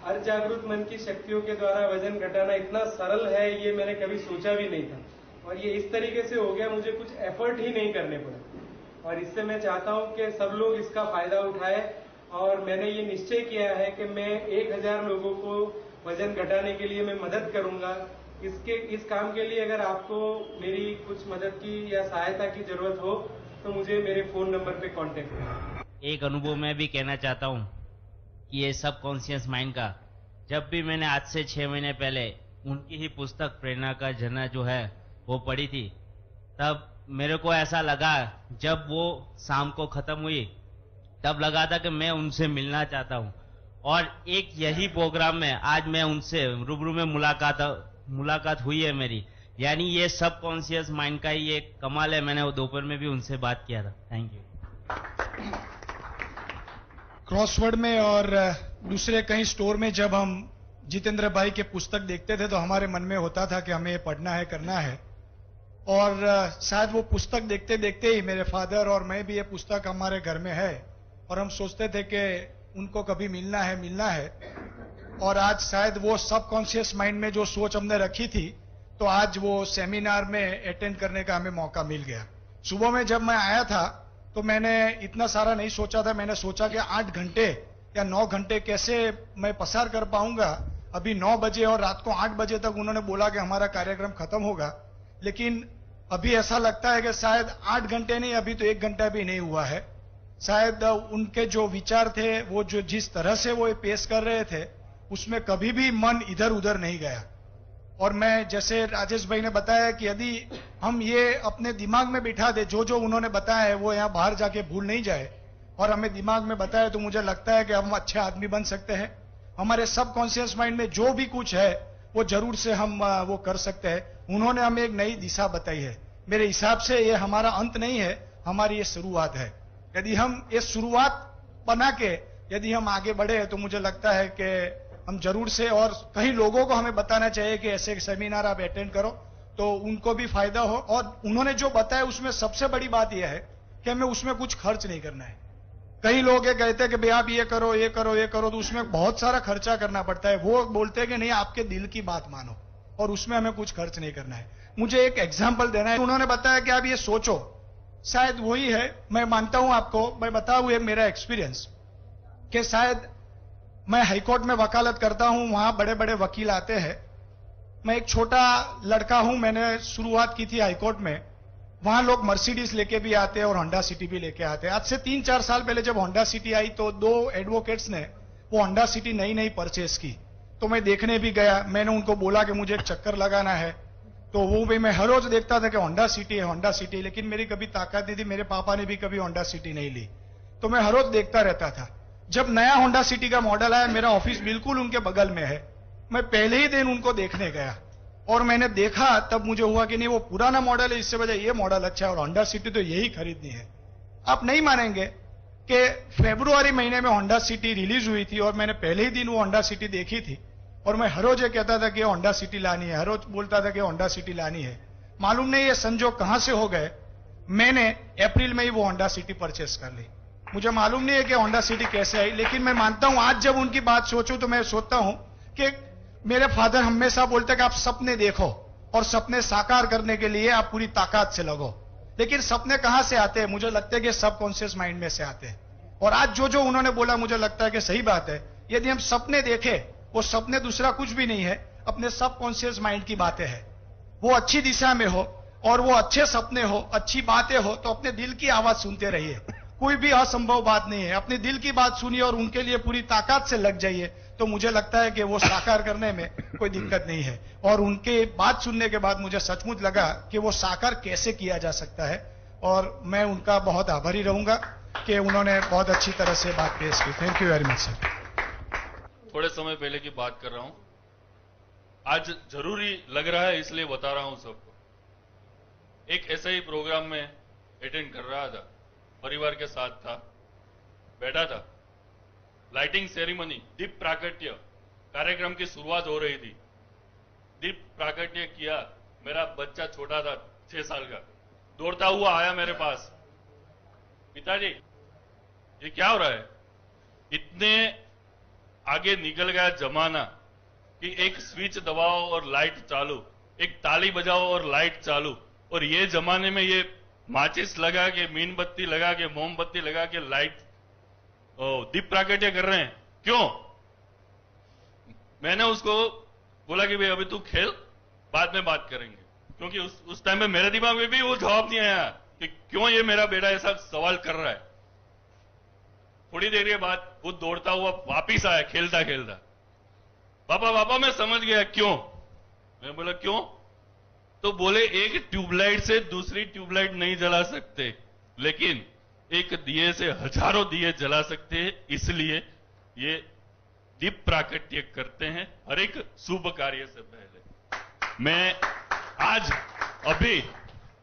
अर्थ जागृत मन की शक्तियों के द्वारा वजन घटाना इतना सरल है, ये मैंने कभी सोचा भी नहीं था, और ये इस तरीके से हो गया, मुझे कुछ एफर्ट ही नहीं करने पड़े। और इससे मैं चाहता हूं कि सब लोग इसका फायदा उठाए, और मैंने ये निश्चय किया है कि मैं 1000 लोगों को वजन घटाने के लिए मैं मदद करूंगा। इस काम के लिए अगर आपको मेरी कुछ मदद की या सहायता की जरूरत हो तो मुझे मेरे फोन नंबर पे कांटेक्ट करें। एक अनुभव मैं भी कहना चाहता हूँ ये सब कॉन्शियस माइंड का, जब भी मैंने आज से 6 महीने पहले उनकी ही पुस्तक प्रेरणा का झरना जो है वो पढ़ी थी, तब मेरे को ऐसा लगा, जब वो शाम को खत्म हुई तब लगा था कि मैं उनसे मिलना चाहता हूँ। और एक यही प्रोग्राम में आज मैं उनसे रूबरू में मुलाकात हुई है मेरी। यानी ये सब कॉन्शियस माइंड का ही एक कमाल है। मैंने वो दोपहर में भी उनसे बात किया था। Thank you. क्रॉसवर्ड में और दूसरे कहीं स्टोर में जब हम जितेंद्र भाई के पुस्तक देखते थे तो हमारे मन में होता था कि हमें ये पढ़ना है, करना है। और शायद वो पुस्तक देखते देखते ही मेरे फादर और मैं भी ये पुस्तक हमारे घर में है और हम सोचते थे कि उनको कभी मिलना है। और आज शायद वो सबकॉन्शियस माइंड में जो सोच हमने रखी थी, तो आज वो सेमिनार में अटेंड करने का हमें मौका मिल गया। सुबह में जब मैं आया था तो मैंने इतना सारा नहीं सोचा था। मैंने सोचा कि 8 घंटे या 9 घंटे कैसे मैं पसार कर पाऊंगा। अभी 9 बजे और रात को 8 बजे तक उन्होंने बोला कि हमारा कार्यक्रम खत्म होगा, लेकिन अभी ऐसा लगता है कि शायद 8 घंटे नहीं, अभी तो 1 घंटा भी नहीं हुआ है। शायद उनके जो विचार थे, वो जो जिस तरह से वो पेश कर रहे थे, उसमें कभी भी मन इधर उधर नहीं गया। और मैं, जैसे राजेश भाई ने बताया कि यदि हम ये अपने दिमाग में बिठा दे, जो जो उन्होंने बताया है वो यहाँ बाहर जाके भूल नहीं जाए और हमें दिमाग में बताया, तो मुझे लगता है कि हम अच्छे आदमी बन सकते हैं। हमारे सबकॉन्शियस माइंड में जो भी कुछ है वो जरूर से हम वो कर सकते हैं। उन्होंने हमें एक नई दिशा बताई है। मेरे हिसाब से ये हमारा अंत नहीं है, हमारी ये शुरुआत है। यदि हम ये शुरुआत बना के यदि हम आगे बढ़े तो मुझे लगता है कि हम जरूर से, और कई लोगों को हमें बताना चाहिए कि ऐसे सेमिनार आप अटेंड करो तो उनको भी फायदा हो। और उन्होंने जो बताया उसमें सबसे बड़ी बात यह है कि हमें उसमें कुछ खर्च नहीं करना है। कई लोग ये कहते हैं कि भाई आप ये करो ये करो ये करो, तो उसमें बहुत सारा खर्चा करना पड़ता है। वो बोलते हैं कि नहीं, आपके दिल की बात मानो और उसमें हमें कुछ खर्च नहीं करना है। मुझे एक एग्जाम्पल देना है। उन्होंने बताया कि आप ये सोचो, शायद वही है। मैं मानता हूं आपको, मैं बताऊं ये मेरा एक्सपीरियंस, कि शायद मैं हाईकोर्ट में वकालत करता हूं, वहां बड़े बड़े वकील आते हैं। मैं एक छोटा लड़का हूं, मैंने शुरुआत की थी हाईकोर्ट में। वहां लोग मर्सिडीज लेके भी आते हैं और होंडा सिटी भी लेके आते हैं। आज से 3-4 साल पहले जब होंडा सिटी आई तो 2 एडवोकेट्स ने वो होंडा सिटी नई परचेस की, तो मैं देखने भी गया। मैंने उनको बोला कि मुझे एक चक्कर लगाना है, तो वो भी मैं हर रोज देखता था कि होंडा सिटी है होंडा सिटी, लेकिन मेरी कभी ताकत नहीं थी। मेरे पापा ने भी कभी होंडा सिटी नहीं ली, तो मैं हर रोज देखता रहता था। जब नया होंडा सिटी का मॉडल आया, मेरा ऑफिस बिल्कुल उनके बगल में है, मैं पहले ही दिन उनको देखने गया और मैंने देखा, तब मुझे हुआ कि नहीं, वो पुराना मॉडल है, इससे वजह ये मॉडल अच्छा है और होंडा सिटी तो यही खरीदनी है। आप नहीं मानेंगे कि फरवरी महीने में होंडा सिटी रिलीज हुई थी और मैंने पहले ही दिन वो होंडा सिटी देखी थी और मैं हर रोज ये कहता था कि होंडा सिटी लानी है, हर रोज बोलता था कि होंडा सिटी लानी है। मालूम नहीं ये संजोग कहां से हो गए, मैंने अप्रैल में ही वो होंडा सिटी परचेस कर ली। मुझे मालूम नहीं है कि होंडा सिटी कैसे आई, लेकिन मैं मानता हूं, आज जब उनकी बात सोचूं तो मैं सोचता हूं कि मेरे फादर हमेशा बोलते हैं कि आप सपने देखो और सपने साकार करने के लिए आप पूरी ताकत से लगो। लेकिन सपने कहां से आते हैं? मुझे लगता है कि सबकॉन्शियस माइंड में से आते हैं। और आज जो जो उन्होंने बोला मुझे लगता है कि सही बात है। यदि हम सपने देखें, वो सपने दूसरा कुछ भी नहीं है, अपने सबकॉन्शियस माइंड की बातें हैं। वो अच्छी दिशा में हो और वो अच्छे सपने हो, अच्छी बातें हो, तो अपने दिल की आवाज सुनते रहिए। कोई भी असंभव बात नहीं है। अपने दिल की बात सुनिए और उनके लिए पूरी ताकत से लग जाइए, तो मुझे लगता है कि वो साकार करने में कोई दिक्कत नहीं है। और उनके बात सुनने के बाद मुझे सचमुच लगा कि वो साकार कैसे किया जा सकता है, और मैं उनका बहुत आभारी रहूंगा कि उन्होंने बहुत अच्छी तरह से बात पेश की। Thank you very much sir. थोड़े समय पहले की बात कर रहा हूं, आज जरूरी लग रहा है इसलिए बता रहा हूं सबको। एक ऐसे ही प्रोग्राम में अटेंड कर रहा था, परिवार के साथ था, बैठा था। लाइटिंग सेरेमनी, दीप प्राकट्य कार्यक्रम की शुरुआत हो रही थी। दीप प्राकट्य किया, मेरा बच्चा छोटा था 6 साल का, दौड़ता हुआ आया मेरे पास, पिताजी ये क्या हो रहा है? इतने आगे निकल गया जमाना कि एक स्विच दबाओ और लाइट चालू, एक ताली बजाओ और लाइट चालू, और ये जमाने में ये माचिस लगा के, मीनबत्ती लगा के, मोमबत्ती लगा के लाइट दीप प्राकट्य कर रहे हैं, क्यों? मैंने उसको बोला कि भाई अभी तू खेल, बाद में बात करेंगे, क्योंकि उस टाइम पे मेरे दिमाग में भी वो जवाब नहीं आया कि क्यों ये मेरा बेटा ऐसा सवाल कर रहा है। थोड़ी देर के बाद वो दौड़ता हुआ वापिस आया खेलता खेलता, पापा मैं समझ गया क्यों। मैं बोला क्यों? तो बोले एक ट्यूबलाइट से दूसरी ट्यूबलाइट नहीं जला सकते, लेकिन एक दिए से हजारों दिए जला सकते हैं, इसलिए ये दीप प्राकट्य करते हैं हर एक शुभ कार्य से पहले। मैं आज अभी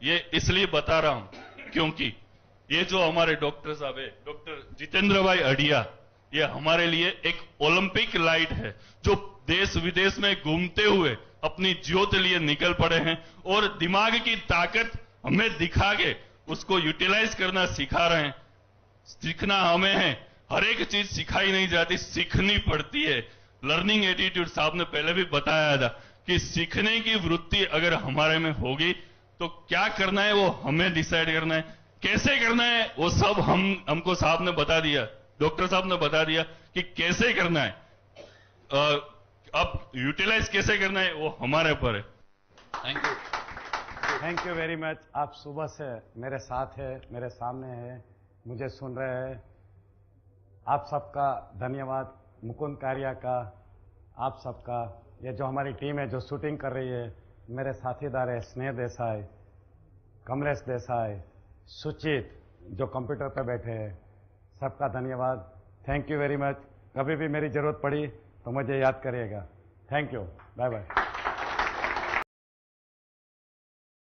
ये इसलिए बता रहा हूं क्योंकि ये जो हमारे डॉक्टर साहब है, डॉक्टर जितेंद्र भाई अढ़िया, ये हमारे लिए एक ओलंपिक लाइट है जो देश विदेश में घूमते हुए अपनी ज्योत लिए निकल पड़े हैं और दिमाग की ताकत हमें दिखा के उसको यूटिलाइज करना सिखा रहे हैं। सीखना हमें है, हर एक चीज सिखाई नहीं जाती, सीखनी पड़ती है। लर्निंग एटीट्यूड साहब ने पहले भी बताया था कि सीखने की वृत्ति अगर हमारे में होगी तो क्या करना है वो हमें डिसाइड करना है, कैसे करना है वो सब हमको साहब ने बता दिया, डॉक्टर साहब ने बता दिया कि कैसे करना है। अब यूटिलाइज कैसे करना है वो हमारे ऊपर है। Thank you very much. आप सुबह से मेरे साथ है, मेरे सामने है, मुझे सुन रहे हैं। आप सबका धन्यवाद, मुकुंद कारिया का, आप सबका, ये जो हमारी टीम है जो शूटिंग कर रही है, मेरे साथीदार है स्नेह देसाई, कमलेश देसाई, सुचित जो कंप्यूटर पे बैठे हैं, सबका धन्यवाद। Thank you very much. कभी भी मेरी जरूरत पड़ी तो मुझे याद करिएगा। Thank you, bye bye.